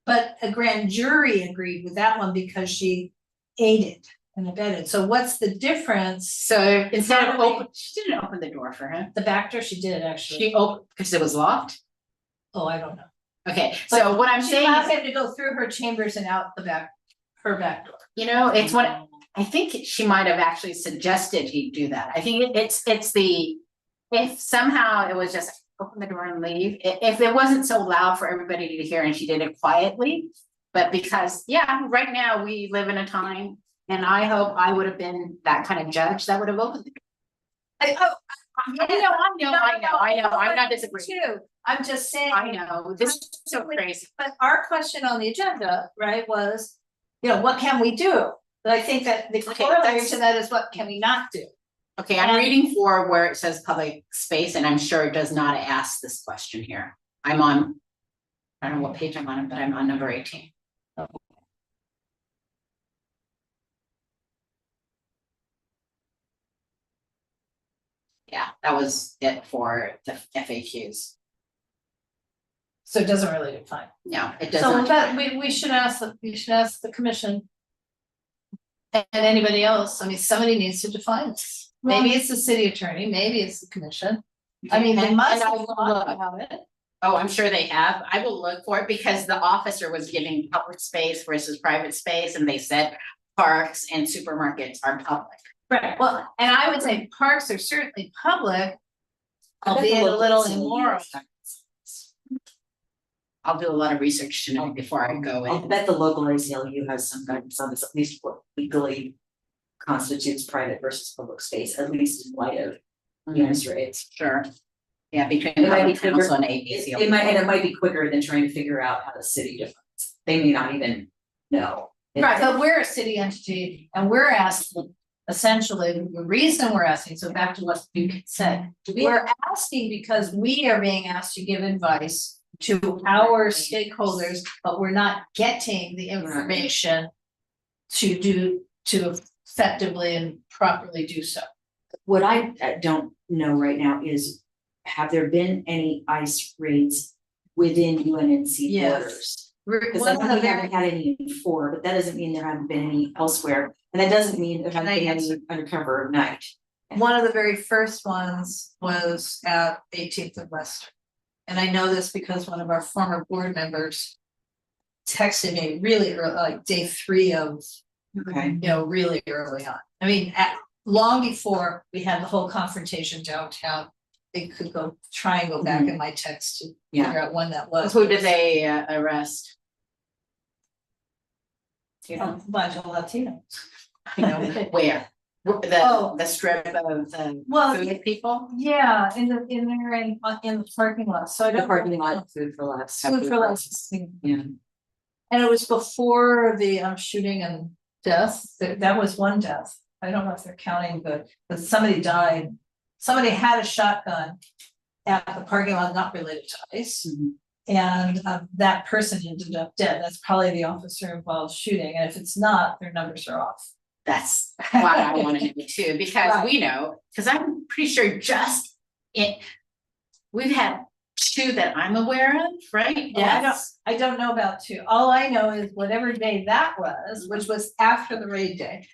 Speaker 5: but a grand jury agreed with that one because she aided and abetted. So what's the difference?
Speaker 4: So instead of she didn't open the door for him.
Speaker 5: The back door, she did actually.
Speaker 4: She opened because it was locked.
Speaker 5: Oh, I don't know.
Speaker 4: Okay, so what I'm saying
Speaker 5: she allowed him to go through her chambers and out her back door.
Speaker 4: It's what I think she might have actually suggested he do that. I think if somehow it was just open the door and leave, if it wasn't so loud for everybody to hear and she did it quietly, but because right now we live in a time, and I hope I would have been that kind of judge that would have opened the door. I know, I'm not disagreeing.
Speaker 5: Too. I'm just saying.
Speaker 4: I know, this is so crazy.
Speaker 5: But our question on the agenda, right, was, what can we do? But I think that the corollary to that is what can we not do?
Speaker 4: Okay, I'm reading for where it says public space, and I'm sure it does not ask this question here. I don't know what page I'm on, but I'm on number 18. Yeah, that was it for the FAQs.
Speaker 5: So it doesn't really define.
Speaker 4: No, it
Speaker 5: So
Speaker 4: doesn't.
Speaker 5: that, we should ask, the commission. And anybody else, I mean, somebody needs to define this. Maybe it's the city attorney, maybe it's the commission. I mean, they
Speaker 4: And-
Speaker 5: must
Speaker 4: and I
Speaker 5: have
Speaker 4: will
Speaker 5: thought
Speaker 4: look.
Speaker 5: about it.
Speaker 4: Oh, I'm sure they have. I will look for it because the officer was giving public space versus private space, and they said parks and supermarkets are public.
Speaker 5: Right, well, and I would say parks are certainly public,
Speaker 6: I bet the
Speaker 5: albeit a
Speaker 6: local
Speaker 5: little
Speaker 6: facility
Speaker 5: immoral.
Speaker 6: is-
Speaker 4: I'll do a lot of research tonight before I go
Speaker 6: I'll
Speaker 4: in.
Speaker 6: bet the local ACLU has some guidance on this, at least what legally constitutes private versus public space, at least in light of units rates.
Speaker 4: Sure. Yeah, between
Speaker 6: It might
Speaker 4: public
Speaker 6: be quicker-
Speaker 4: council and
Speaker 6: It
Speaker 4: ABC.
Speaker 6: it might, and it might be quicker than trying to figure out how the city defines. They may not even know.
Speaker 5: Right, but we're a city entity and we're asking, essentially, the reason we're asking, so back to what you said. We're asking because we are being asked to give advice to our stakeholders, but we're not getting the information to effectively and properly do so.
Speaker 6: What I don't know right now is, have there been any ICE raids within UNNC
Speaker 5: Yes.
Speaker 6: borders?
Speaker 5: We're,
Speaker 6: Because
Speaker 5: one
Speaker 6: I
Speaker 5: of
Speaker 6: know
Speaker 5: the
Speaker 6: we
Speaker 5: very,
Speaker 6: haven't had any before, but that doesn't mean there haven't been any elsewhere, and that doesn't mean there haven't
Speaker 5: Can I
Speaker 6: been
Speaker 5: answer?
Speaker 6: any under cover of night.
Speaker 5: one of the very first ones was at 18th and Western. And I know this because one of our former board members texted me really early, like day 3 of,
Speaker 6: Okay.
Speaker 5: really early on. I mean, long before we had the whole confrontation downtown, they could try and go back in my text to
Speaker 6: Yeah.
Speaker 5: figure out when that was.
Speaker 4: Who did they arrest? You know,
Speaker 5: A bunch of Latinos.
Speaker 4: where?
Speaker 5: Oh.
Speaker 4: The strip of the
Speaker 5: Well,
Speaker 4: food people?
Speaker 5: yeah, in the parking lot, so I
Speaker 6: The
Speaker 5: don't.
Speaker 6: parking lot, food for less.
Speaker 5: Food for less.
Speaker 6: Yeah.
Speaker 5: And it was before the shooting and death, that was one death. I don't know if they're counting, but somebody died. Somebody had a shotgun at the parking lot, not related to ICE.
Speaker 6: Mhm.
Speaker 5: And that person ended up dead. That's probably the officer involved shooting. And if it's not, their numbers are off.
Speaker 4: That's why I wanted to be too, because
Speaker 5: Right.
Speaker 4: we know, because I'm pretty sure we've had 2 that I'm aware of, right?
Speaker 5: Oh, I don't know about 2. All I know is whatever day that was, which was after the raid day.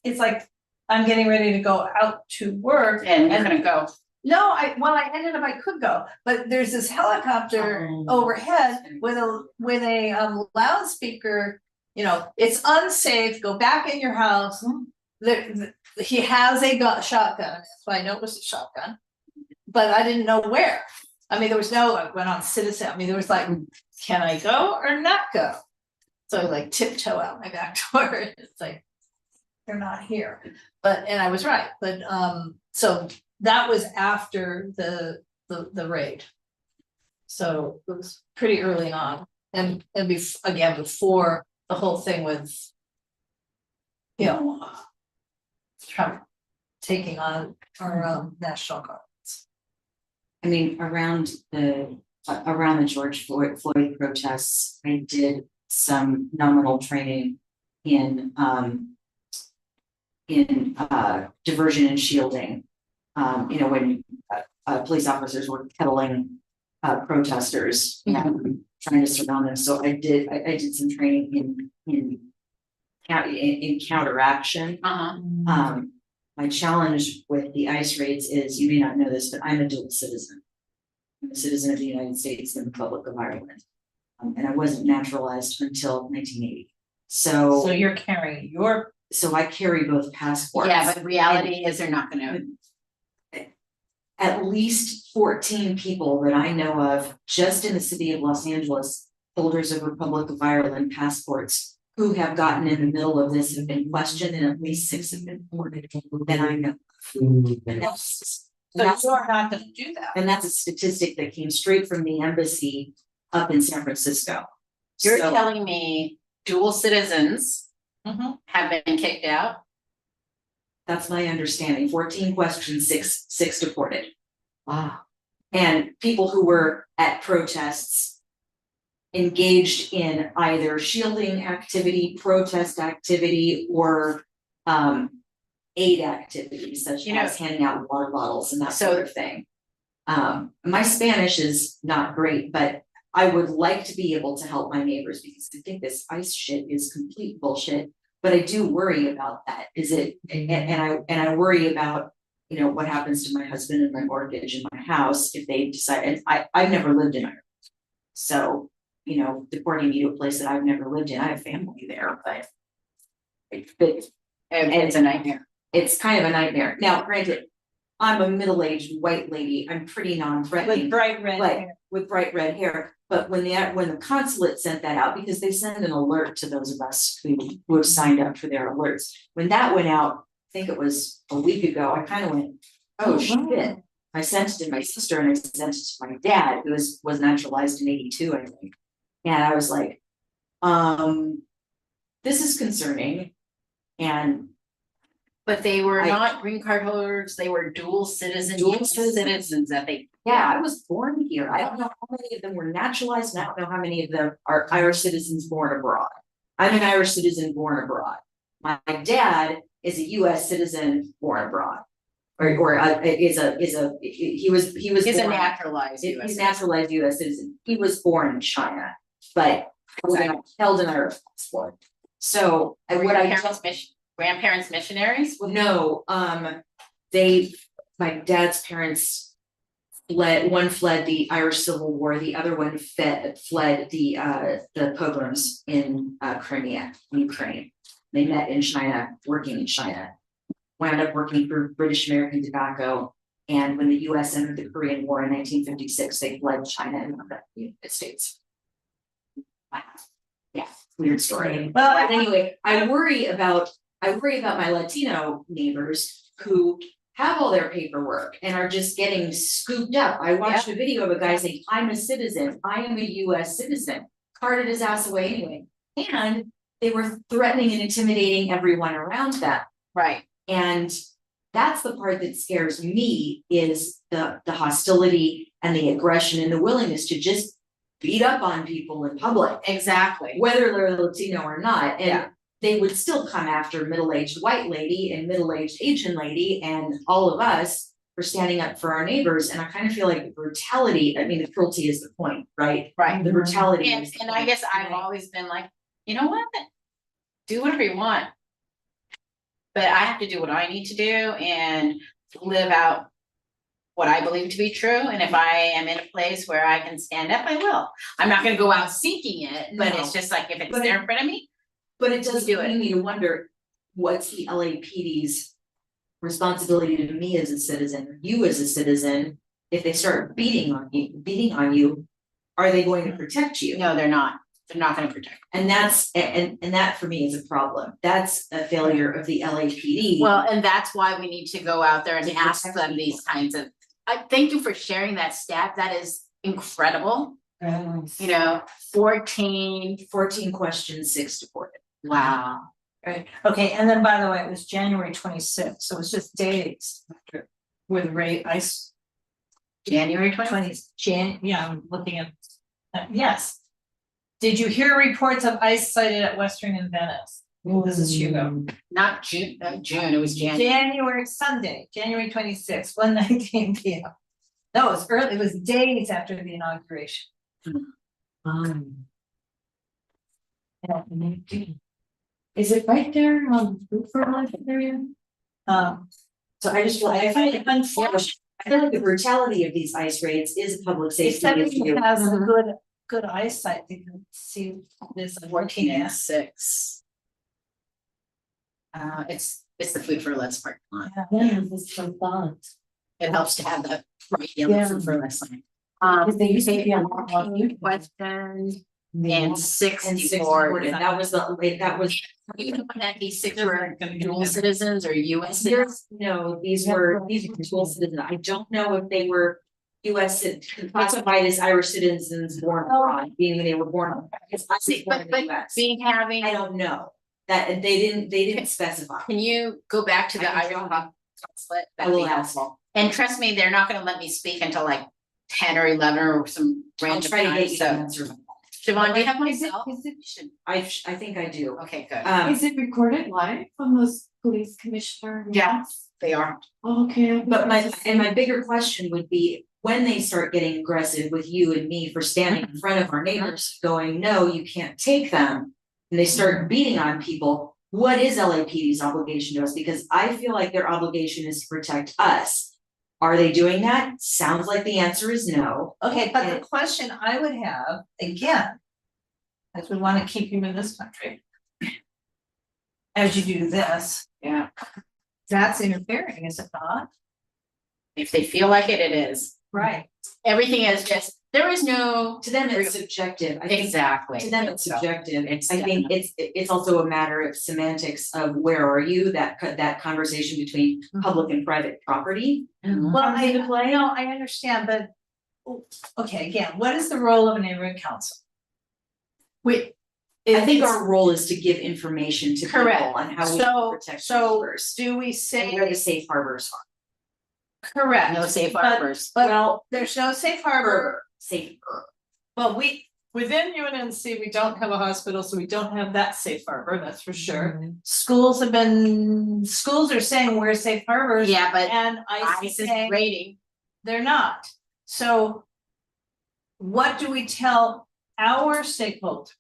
Speaker 5: It's like, I'm getting ready to go out to work.
Speaker 4: And you're gonna go.
Speaker 5: No, I ended up, I could go, but there's this helicopter
Speaker 6: Oh.
Speaker 5: overhead with a loudspeaker. It's unsafe, go back in your house. He has a shotgun, that's why I know it was a shotgun. But I didn't know where. I mean, I went on Citizen, I mean, there was like, can I go or not go? So I like tiptoe out my back door, it's like, they're not here, and I was right, but, so that was after the raid. So it was pretty early on, and again, before the whole thing with, Trump taking on our National Guard.
Speaker 6: I mean, around the George Floyd protests, I did some nominal training in diversion and shielding. When police officers were kettling protesters and trying to surround them. So I did some training in counteraction.
Speaker 4: Uh-huh.
Speaker 6: My challenge with the ICE raids is, you may not know this, but I'm a dual citizen. I'm a citizen of the United States and the Republic of Ireland. And I wasn't naturalized until 1980.
Speaker 5: So you're carrying your.
Speaker 6: So I carry both passports.
Speaker 4: Yeah, but reality is they're not gonna.
Speaker 6: At least 14 people that I know of, just in the city of Los Angeles, holders of Republic of Ireland passports, who have gotten in the middle of this have been questioned, and at least 6 have been deported. Then I know. And that's
Speaker 5: So you're not gonna do that.
Speaker 6: and that's a statistic that came straight from the embassy up in San Francisco.
Speaker 4: You're
Speaker 6: So-
Speaker 4: telling me dual citizens
Speaker 5: Mhm.
Speaker 4: have been kicked out?
Speaker 6: That's my understanding. 14 questions, six deported.
Speaker 4: Wow.
Speaker 6: And people who were at protests engaged in either shielding activity, protest activity, or aid activities such
Speaker 4: You know-
Speaker 6: as handing out water bottles and that
Speaker 4: So-
Speaker 6: sort of thing. My Spanish is not great, but I would like to be able to help my neighbors because I think this ICE shit is complete bullshit. But I do worry about that. Is it, and I worry about, you know, what happens to my husband and my mortgage and my house if they decide, and I've never lived in Ireland. So, you know, deporting me to a place that I've never lived in, I have family there, but
Speaker 4: It's a nightmare.
Speaker 6: it's kind of a nightmare. Now, granted, I'm a middle-aged white lady, I'm pretty non-threatening.
Speaker 5: bright red
Speaker 6: But with bright red hair, but when the consulate sent that out, because they send an alert to those of us who have signed up for their alerts. When that went out, I think it was a week ago, I kind of went, oh shit. I sent it to my sister and I sent it to my dad, who was naturalized in '82, I think. And I was like, this is concerning. And
Speaker 4: But they were
Speaker 6: I-
Speaker 4: not green card holders, they were dual citizens,
Speaker 6: Dual
Speaker 4: US
Speaker 6: citizens.
Speaker 4: citizens that they.
Speaker 6: yeah, I was born here. I don't know how many of them were naturalized, and I don't know how many of them are Irish citizens born abroad. I'm an Irish citizen born abroad. My dad is a US citizen born abroad. Or he was
Speaker 4: He's a
Speaker 6: born-
Speaker 4: naturalized US.
Speaker 6: He's
Speaker 4: citizen.
Speaker 6: naturalized US citizen. He was born in China, but held an Irish passport. So
Speaker 4: Were
Speaker 6: what
Speaker 4: your
Speaker 6: I
Speaker 4: grandparents missionaries?
Speaker 6: no, my dad's parents one fled the Irish Civil War, the other one fled the pogroms in Crimea, Ukraine. They met in China, working in China, wound up working for British American Tobacco. And when the US entered the Korean War in 1956, they fled China and wound up in the United States. Wow. Yeah, weird story.
Speaker 5: Well,
Speaker 6: But anyway, I worry about my Latino neighbors who have all their paperwork and are just getting scooped up. I watched a video of a guy saying, I'm a citizen, I am a US citizen, carted his ass away anyway. And they were threatening and intimidating everyone around them.
Speaker 4: Right.
Speaker 6: And that's the part that scares me is the hostility and the aggression and the willingness to just beat up on people in public,
Speaker 4: Exactly.
Speaker 6: whether they're Latino or not.
Speaker 4: Yeah.
Speaker 6: And they would still come after middle-aged white lady and middle-aged Asian lady and all of us for standing up for our neighbors. And I kind of feel like the brutality, I mean, the cruelty is the point, right?
Speaker 4: Right.
Speaker 6: The brutality.
Speaker 4: And
Speaker 6: is the
Speaker 4: I
Speaker 6: point,
Speaker 4: guess I've
Speaker 6: right?
Speaker 4: always been like, you know what? Do whatever you want. But I have to do what I need to do and live out what I believe to be true. And if I am in a place where I can stand up, I will. I'm not gonna go out seeking it, but
Speaker 6: No.
Speaker 4: it's just like if it's
Speaker 6: But
Speaker 4: there in front of me.
Speaker 6: But it does
Speaker 4: do it.
Speaker 6: lead me to wonder, what's the LAPD's responsibility to me as a citizen, you as a citizen, if they start beating on you, are they going to protect you?
Speaker 4: No, they're not. They're not gonna protect.
Speaker 6: And that's, and that for me is a problem. That's a failure of the LAPD.
Speaker 4: Well, and that's why we need to go out there and
Speaker 6: To
Speaker 4: ask
Speaker 6: protect
Speaker 4: them these kinds of, I thank you for sharing that stat. That is incredible. You know, 14,
Speaker 6: 14 questions, 6 deported.
Speaker 4: wow.
Speaker 5: right, okay, and then by the way, it was January 26th, so it was just days after with ice.
Speaker 4: January 20.
Speaker 5: Yeah, I'm looking at, yes. Did you hear reports of ice sighted at Western and Venice? This is Hugo.
Speaker 4: Not June, June, it was January.
Speaker 5: Sunday, January 26th, 1:19 p.m. No, it was early, it was days after the inauguration.
Speaker 2: Is it right there on Preparedness area?
Speaker 6: So I just feel, I find it
Speaker 5: Unfortunately,
Speaker 6: I feel like the brutality of these ICE raids is a public safety
Speaker 5: except if
Speaker 6: issue.
Speaker 5: you has a good eyesight, you can see this
Speaker 4: 14 and
Speaker 5: working.
Speaker 4: 6. It's the food for less parking lot.
Speaker 2: Yeah, this is so fun.
Speaker 4: It helps to have the right yellow
Speaker 2: Yeah.
Speaker 4: food for less sign.
Speaker 2: Because they used to be on lot
Speaker 4: 14 questions and 6
Speaker 6: And 6
Speaker 4: deported.
Speaker 6: deported, that was that was.
Speaker 4: You know that these 6 were dual citizens or US citizens?
Speaker 6: No, these were dual citizens. I don't know if they were US classified as Irish citizens born abroad, meaning they were born. Because I was born in the US.
Speaker 4: Being having,
Speaker 6: I don't know, that they didn't specify.
Speaker 4: can you go back to the
Speaker 6: I
Speaker 4: Irish
Speaker 6: can try.
Speaker 4: consulate?
Speaker 6: I
Speaker 4: That'd be
Speaker 6: will ask.
Speaker 4: helpful. And trust me, they're not gonna let me speak until like 10 or 11 or some
Speaker 6: I'll
Speaker 4: random
Speaker 6: try to
Speaker 4: time,
Speaker 6: get you
Speaker 4: so.
Speaker 6: an answer.
Speaker 4: Siobhan, do you have my
Speaker 2: Is it-
Speaker 4: cell?
Speaker 2: is it-
Speaker 4: You should-
Speaker 6: I think I do.
Speaker 4: Okay, good.
Speaker 6: Um,
Speaker 2: Is it recorded live on those? police commissioner?
Speaker 4: Yeah. They are.
Speaker 2: Okay.
Speaker 6: But my bigger question would be, when they start getting aggressive with you and me for standing in front of our neighbors going, no, you can't take them. And they start beating on people, what is LAPD's obligation to us? Because I feel like their obligation is to protect us. Are they doing that? Sounds like the answer is no.
Speaker 5: Okay, but the question I would have, again, as we want to keep you in this country, as you do this,
Speaker 4: Yeah.
Speaker 5: that's interfering, is it not?
Speaker 4: If they feel like it, it is.
Speaker 5: Right.
Speaker 4: Everything is just, there is no.
Speaker 6: To them, it's subjective. I think
Speaker 4: Exactly.
Speaker 6: to them, it's subjective.
Speaker 4: It's
Speaker 6: I think it's also a matter of semantics of where are you, that conversation between public and private property.
Speaker 4: Mhm.
Speaker 5: Well,
Speaker 6: comes into play.
Speaker 5: no, I understand, but, okay, again, what is the role of a neighborhood council?
Speaker 6: I think our role is to give information to people
Speaker 5: Correct.
Speaker 6: on how we can protect neighbors.
Speaker 5: Do we
Speaker 6: And
Speaker 5: say,
Speaker 6: where the safe harbors are.
Speaker 5: correct?
Speaker 4: No safe
Speaker 5: but-
Speaker 4: harbors.
Speaker 5: But
Speaker 6: Well,
Speaker 5: there's no safe harbor.
Speaker 6: Safer.
Speaker 5: Well, within UNNC, we don't have a hospital, so we don't have that safe harbor, that's for sure. Schools are saying we're safe harbors.
Speaker 4: Yeah, but
Speaker 5: And ICE
Speaker 4: ICE
Speaker 5: is
Speaker 4: is
Speaker 5: saying
Speaker 4: rating.
Speaker 5: they're not. So what do we tell our stakeholders?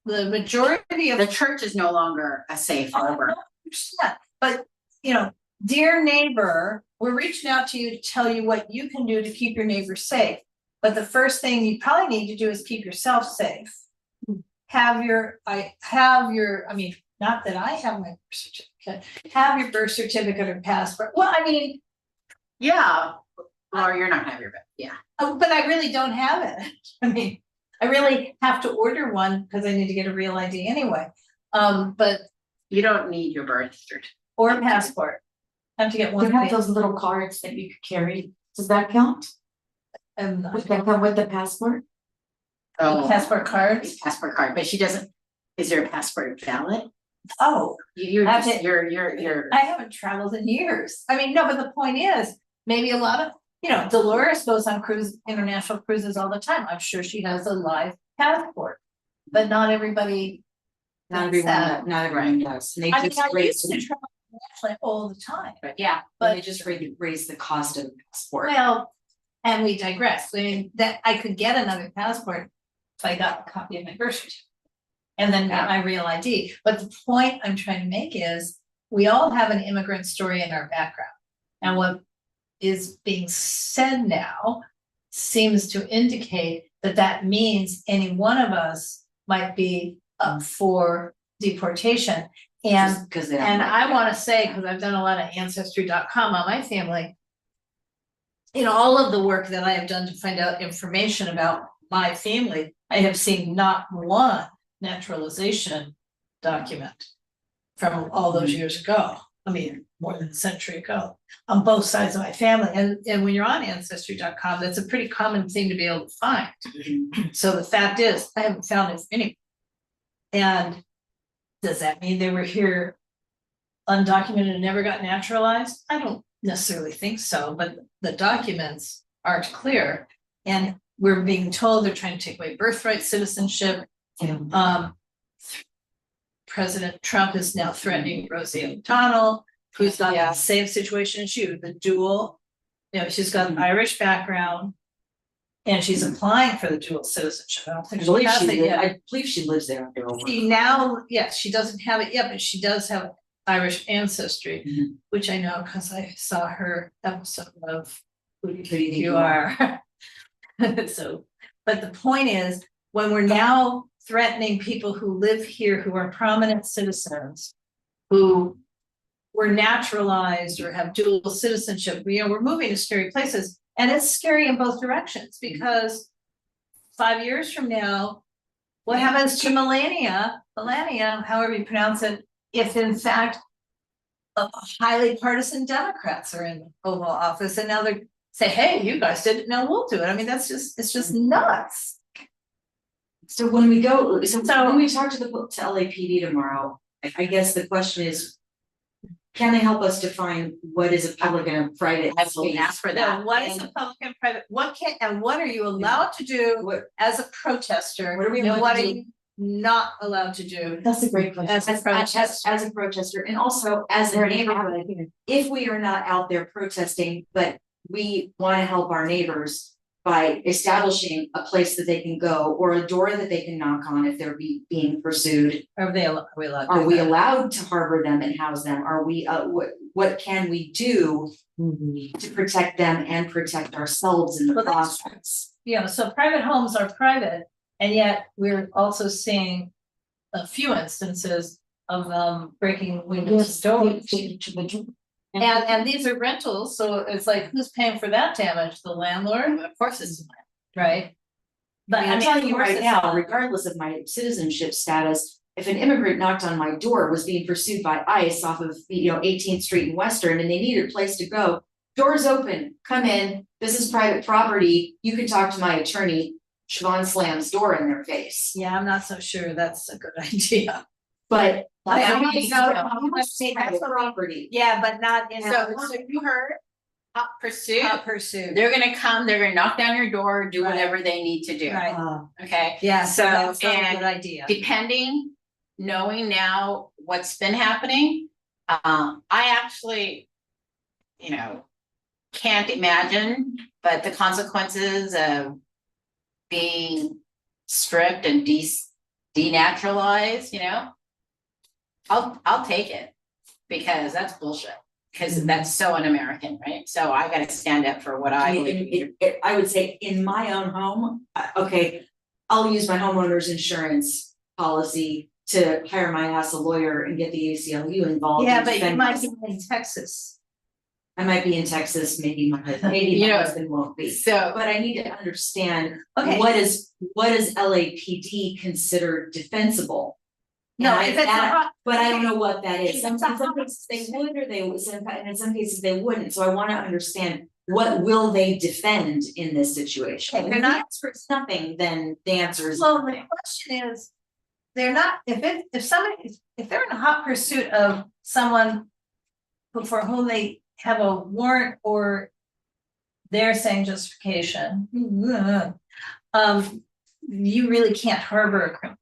Speaker 5: The majority of
Speaker 4: The church is no longer a safe harbor.
Speaker 5: understand, but, you know, dear neighbor, we're reaching out to you to tell you what you can do to keep your neighbors safe. But the first thing you probably need to do is keep yourself safe. I mean, not that I have my birth certificate, have your birth certificate or passport. Well, I mean,
Speaker 4: Yeah. Or you're not gonna have your, yeah.
Speaker 5: but I really don't have it. I mean, I really have to order one because I need to get a real ID anyway. But,
Speaker 4: You don't need your birth certificate.
Speaker 5: or a passport. I have to get
Speaker 2: You
Speaker 5: one.
Speaker 2: have those little cards that you could carry. Does that count?
Speaker 5: And
Speaker 2: Would that come with the passport?
Speaker 5: passport cards.
Speaker 4: Passport card, but she doesn't, is your passport valid?
Speaker 5: Oh,
Speaker 4: You're
Speaker 5: That's
Speaker 4: just,
Speaker 5: it.
Speaker 4: you're.
Speaker 5: I haven't traveled in years. I mean, no, but the point is, maybe a lot of, you know, Dolores goes on international cruises all the time. I'm sure she has a live passport. But not everybody.
Speaker 6: Not
Speaker 5: does
Speaker 6: everyone,
Speaker 5: that.
Speaker 6: not everyone does. And they
Speaker 5: I mean,
Speaker 6: just
Speaker 5: I
Speaker 6: raise,
Speaker 5: used to travel internationally all the time,
Speaker 4: Yeah.
Speaker 6: they
Speaker 5: but,
Speaker 6: just raise the cost of the passport.
Speaker 5: well, and we digress. I mean, that I could get another passport if I got a copy of my birth certificate. And then get my real ID. But the point I'm trying to make is, we all have an immigrant story in our background. And what is being said now seems to indicate that that means any one of us might be up for deportation. And
Speaker 6: Because they don't.
Speaker 5: and
Speaker 6: like
Speaker 5: I
Speaker 6: it.
Speaker 5: wanna say, cause I've done a lot of ancestry.com on my family. In all of the work that I have done to find out information about my family, I have seen not one naturalization document from all those years ago. I mean, more than a century ago, on both sides of my family. And when you're on ancestry.com, that's a pretty common thing to be able to find. So the fact is, I haven't found it for any. And does that mean they were here undocumented and never got naturalized? I don't necessarily think so, but the documents aren't clear. And we're being told they're trying to take away birthright citizenship. President Trump is now threatening Rosie O'Donnell, who's got the same situation as you, the dual. You know, she's got an Irish background. And she's applying for the dual citizenship. I don't
Speaker 6: I
Speaker 5: think she
Speaker 6: believe
Speaker 5: has it yet.
Speaker 6: I believe she lives there.
Speaker 5: She now, yes, she doesn't have it yet, but she does have Irish ancestry,
Speaker 6: Mhm.
Speaker 5: which I know because I saw her episode of Who Do You
Speaker 6: Who Do You
Speaker 5: Think
Speaker 6: Think
Speaker 5: You
Speaker 6: You
Speaker 5: Are? So, but the point is, when we're now threatening people who live here, who are prominent citizens, who were naturalized or have dual citizenship, we're moving to scary places. And it's scary in both directions, because 5 years from now, what happens to Melania, however you pronounce it, if in fact highly partisan Democrats are in the Oval Office, and now they say, hey, you guys didn't know, we'll do it. I mean, it's just nuts.
Speaker 6: So when we go, when we talk to LAPD tomorrow, I guess the question is, can they help us define what is a public and a private
Speaker 4: I will
Speaker 6: space?
Speaker 4: ask for
Speaker 5: Now,
Speaker 4: that.
Speaker 5: what is a public and private, what are you allowed to do
Speaker 6: What,
Speaker 5: as a protester?
Speaker 6: what are we
Speaker 5: and
Speaker 6: allowed
Speaker 5: what
Speaker 6: to
Speaker 5: are
Speaker 6: do
Speaker 5: you
Speaker 1: not allowed to do.
Speaker 2: That's a great question.
Speaker 1: As a protester.
Speaker 6: As a protester, and also as a neighborhood, if we are not out there protesting, but we want to help our neighbors by establishing a place that they can go or a door that they can knock on if they're being pursued.
Speaker 1: Are we allowed? to
Speaker 6: Are
Speaker 1: do
Speaker 6: we
Speaker 1: that?
Speaker 6: allowed to harbor them and house them? Are we, what can we do to protect them and protect ourselves in the
Speaker 1: Well, that's
Speaker 6: process?
Speaker 1: Yeah, so private homes are private, and yet we're also seeing a few instances of breaking windows and doors. And these are rentals, so it's like, who's paying for that damage? The landlord? Of course it's the landlord, right? But
Speaker 6: I'm telling
Speaker 1: of
Speaker 6: you
Speaker 1: course
Speaker 6: right
Speaker 1: it's
Speaker 6: now,
Speaker 1: not.
Speaker 6: regardless of my citizenship status, if an immigrant knocked on my door, was being pursued by ICE off of, 18th Street and Western, and they needed a place to go, doors open, come in, this is private property, you can talk to my attorney. Siobhan slams door in their face.
Speaker 1: Yeah, I'm not so sure that's a good idea.
Speaker 6: But
Speaker 1: I mean,
Speaker 6: you must say private property.
Speaker 1: Yeah, but not in.
Speaker 4: So you heard, hot pursuit,
Speaker 1: pursuit.
Speaker 4: they're gonna come, they're gonna knock down your door, do whatever they need to do,
Speaker 1: Right,
Speaker 4: okay?
Speaker 1: yeah, so
Speaker 4: So,
Speaker 1: that's not a
Speaker 4: and
Speaker 1: good idea.
Speaker 4: Depending, knowing now what's been happening, I actually, can't imagine, but the consequences of being stripped and denaturalized, I'll take it, because that's bullshit, because that's so un-American, right? So I gotta stand up for what I believe.
Speaker 6: I would say in my own home, okay, I'll use my homeowner's insurance policy to hire my ass a lawyer and get the ACLU involved.
Speaker 1: Yeah,
Speaker 6: and
Speaker 1: but you
Speaker 6: defend
Speaker 1: might
Speaker 6: myself.
Speaker 1: be in Texas.
Speaker 6: I might be in Texas, maybe my husband won't be.
Speaker 4: So,
Speaker 6: But I need to understand,
Speaker 1: Okay.
Speaker 6: what is LAPD considered defensible?
Speaker 1: No,
Speaker 6: And
Speaker 1: if it's a hot.
Speaker 6: but I don't know what that is.
Speaker 1: If it's a
Speaker 6: Some cases they would, or they would, and in some cases they wouldn't, so I wanna understand, what will they defend in this situation?
Speaker 1: Okay,
Speaker 6: If
Speaker 1: they're
Speaker 6: the
Speaker 1: not-
Speaker 6: answer is nothing, then the answer is.
Speaker 1: Well, the question is, they're not, if they're in a hot pursuit of someone for whom they have a warrant or they're saying justification, you really can't harbor a criminal.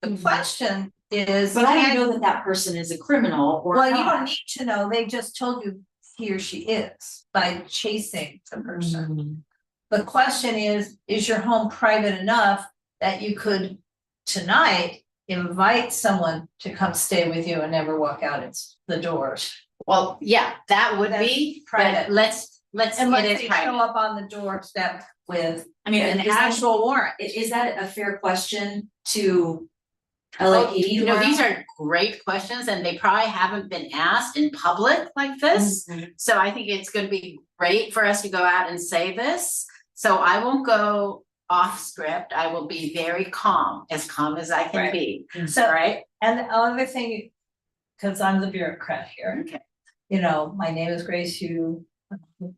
Speaker 1: The question is.
Speaker 6: But I don't know that that person is a criminal or
Speaker 1: Well, you
Speaker 6: not.
Speaker 1: don't need to know, they just told you he or she is by chasing the person. The question is your home private enough that you could tonight invite someone to come stay with you and never walk out the doors?
Speaker 4: well, yeah, that would be
Speaker 1: private.
Speaker 4: private, let's get
Speaker 1: Unless
Speaker 4: it
Speaker 1: they show
Speaker 4: private.
Speaker 1: up on the doorstep with
Speaker 6: I mean,
Speaker 1: an
Speaker 6: is that-
Speaker 1: actual warrant.
Speaker 6: Is that a fair question to
Speaker 4: Oh,
Speaker 6: LAPD?
Speaker 4: these are great questions, and they probably haven't been asked in public like this. So I think it's gonna be great for us to go out and say this. So I won't go off script. I will be very calm as I can
Speaker 1: Right.
Speaker 4: be.
Speaker 1: So,
Speaker 4: Right?
Speaker 1: and the other thing, because I'm the bureaucrat here.
Speaker 4: Okay.
Speaker 1: My name is Grace Hu,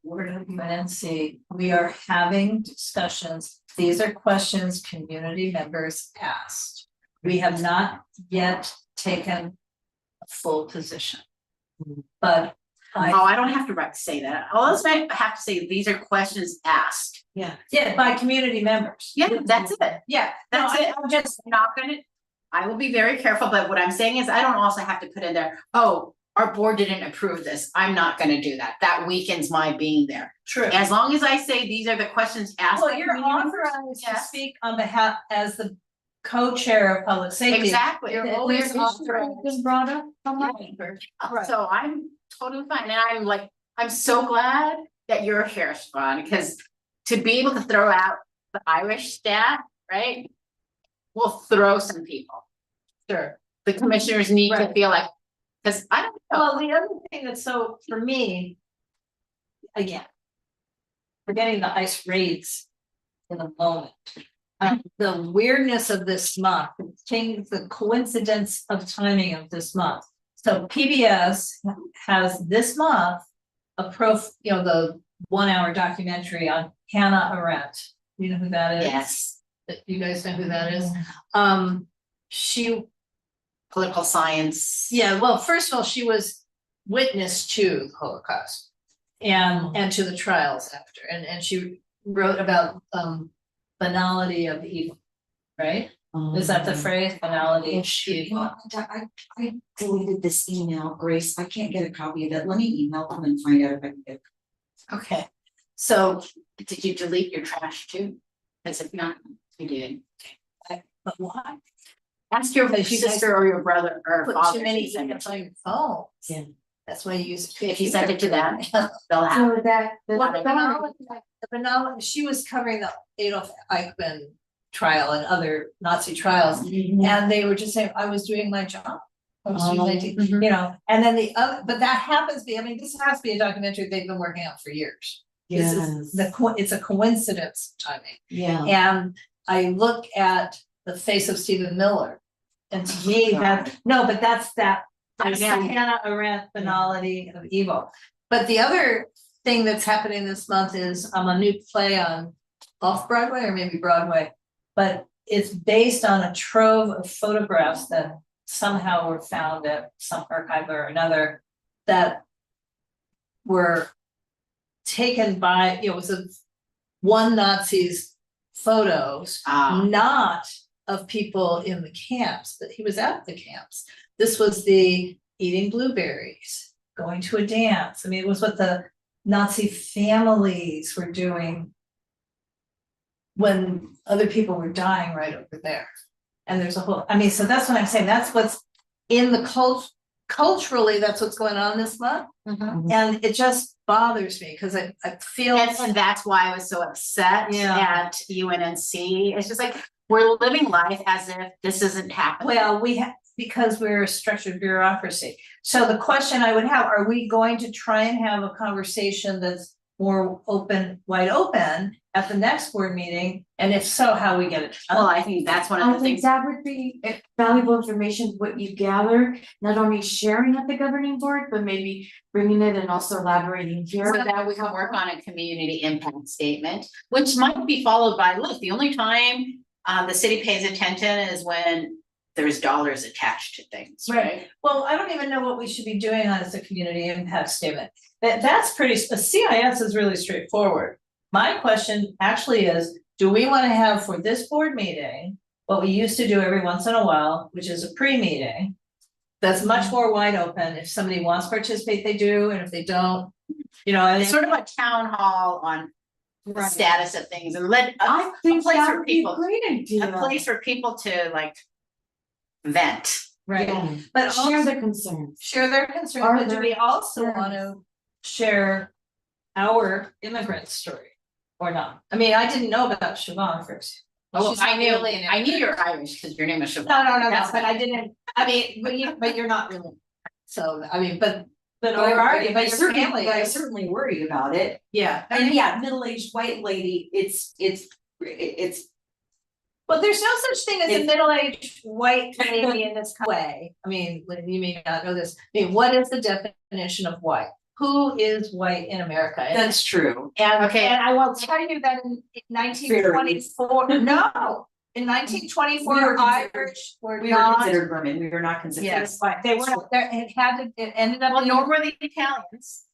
Speaker 1: Board of UNNC. We are having discussions. These are questions community members asked. We have not yet taken a full position. But
Speaker 4: Oh, I don't have to say that. All else I have to say, these are questions asked.
Speaker 1: yeah, by community members.
Speaker 4: Yeah, that's it.
Speaker 1: Yeah,
Speaker 4: That's
Speaker 1: no,
Speaker 4: it. I'm just not gonna, I will be very careful, but what I'm saying is I don't also have to put in there, oh, our board didn't approve this. I'm not gonna do that. That weakens my being there.
Speaker 1: True.
Speaker 4: As long as I say these are the questions asked.
Speaker 1: Well,
Speaker 4: by
Speaker 1: you're
Speaker 4: community members,
Speaker 1: authorized to
Speaker 4: yes.
Speaker 1: speak on behalf as the co-chair of public safety.
Speaker 4: Exactly.
Speaker 1: You're
Speaker 4: There's
Speaker 1: always
Speaker 4: issues
Speaker 1: authorized.
Speaker 2: Been brought up from my
Speaker 1: Right.
Speaker 2: neighbor.
Speaker 1: Right.
Speaker 4: So I'm totally fine, and I'm so glad that you're here, Siobhan, because to be able to throw out the Irish stat, right? Will throw some people.
Speaker 1: Sure.
Speaker 4: The commissioners need to
Speaker 1: Right.
Speaker 4: feel like, because I don't know.
Speaker 1: Well, the other thing that's so, for me, again, forgetting the ICE raids in a moment. The weirdness of this month, the coincidence of timing of this month. So PBS has this month the 1 hour documentary on Hannah Arendt. You know who that is?
Speaker 4: Yes,
Speaker 1: You guys know who that is? She
Speaker 4: political science.
Speaker 1: Yeah, well, first of all, she was witness to the Holocaust and to the trials after, and she wrote about banality of evil, right? Is that the phrase, finality?
Speaker 6: I deleted this email, Grace. I can't get a copy of it. Let me email them and find out if I can get.
Speaker 4: Okay, so did you delete your trash too? Because if not, you did.
Speaker 1: But why?
Speaker 4: Ask your
Speaker 1: Because you guys
Speaker 4: sister or your brother or
Speaker 1: Put
Speaker 4: father.
Speaker 1: too many
Speaker 4: to send it
Speaker 1: emails
Speaker 4: to
Speaker 1: on
Speaker 4: you.
Speaker 1: your phone.
Speaker 6: Yeah.
Speaker 1: That's why you use.
Speaker 4: If you send it to them, they'll have.
Speaker 2: So that,
Speaker 1: Well,
Speaker 2: the
Speaker 1: the Banal, she was covering the Adolf Eichmann trial and other Nazi trials, and they were just saying, I was doing my job. I was doing my duty, you know, and then the other, but that happens to be, I mean, this has to be a documentary they've been working on for years. This is it's a coincidence timing.
Speaker 6: Yeah.
Speaker 1: And I look at the face of Stephen Miller. And to me, that's the Hannah Arendt banality of evil. But the other thing that's happening this month is a new play on off Broadway or maybe Broadway, but it's based on a trove of photographs that somehow were found at some archive or another that were taken by, it was one Nazi's photos, not of people in the camps, but he was at the camps. This was the eating blueberries, going to a dance. I mean, it was what the Nazi families were doing when other people were dying right over there. And there's a whole, I mean, so that's what I'm saying. That's what's in the culturally, that's what's going on this month. And it just bothers me because I feel.
Speaker 4: And that's why I was so upset at UNNC. It's just like, we're living life as if this isn't happening.
Speaker 1: Well, because we're a structured bureaucracy. So the question I would have, are we going to try and have a conversation that's more open, wide open at the next board meeting? And if so, how we get it done?
Speaker 4: Well, I think that's one of
Speaker 2: I
Speaker 4: the
Speaker 2: think
Speaker 4: things.
Speaker 2: that would be valuable information, what you gather, not only sharing at the governing board, but maybe bringing it and also elaborating here.
Speaker 4: So that we can work on a community impact statement, which might be followed by, look, the only time the city pays attention is when there's dollars attached to things, right?
Speaker 1: Well, I don't even know what we should be doing on as a community impact statement. That's pretty, CIS is really straightforward. My question actually is, do we want to have for this board meeting, what we used to do every once in a while, which is a pre-meeting, that's much more wide open. If somebody wants to participate, they do, and if they don't, you know, and
Speaker 4: It's sort of a town hall on the status of things and let
Speaker 2: I think
Speaker 4: place
Speaker 2: that
Speaker 4: for
Speaker 2: would be a
Speaker 4: people,
Speaker 2: great idea.
Speaker 4: a place for people to like vent.
Speaker 1: right,
Speaker 2: Yeah.
Speaker 1: but
Speaker 2: Share
Speaker 1: also
Speaker 2: the concerns.
Speaker 1: share their concerns,
Speaker 2: Are
Speaker 1: but do
Speaker 2: there-
Speaker 1: we also
Speaker 2: yeah.
Speaker 1: want to share our immigrant story or not? I mean, I didn't know about Siobhan first.
Speaker 4: Oh,
Speaker 1: She's not really an
Speaker 4: I knew
Speaker 1: immigrant.
Speaker 4: you're Irish because your name is Siobhan.
Speaker 1: No,
Speaker 4: That's
Speaker 1: but
Speaker 4: fine.
Speaker 1: I didn't, I mean, but you're not really. So, I mean, but our your family
Speaker 6: I
Speaker 1: is.
Speaker 6: certainly worry about it.
Speaker 1: Yeah,
Speaker 6: And yeah, middle-aged white lady, it's.
Speaker 1: well, there's no such thing as a middle-aged white lady in this way. I mean, you may not know this. I mean, what is the definition of white? Who is white in America?
Speaker 6: That's true.
Speaker 1: And
Speaker 4: Okay.
Speaker 1: and I will tell you that in 1924, no, in 1924,
Speaker 6: We were considered-
Speaker 1: Irish were
Speaker 6: We were
Speaker 1: not.
Speaker 6: considered Burman, we were not considered.
Speaker 1: Yes, they were, there, it ended up.
Speaker 4: Well,
Speaker 1: being-
Speaker 4: nor were the Italians.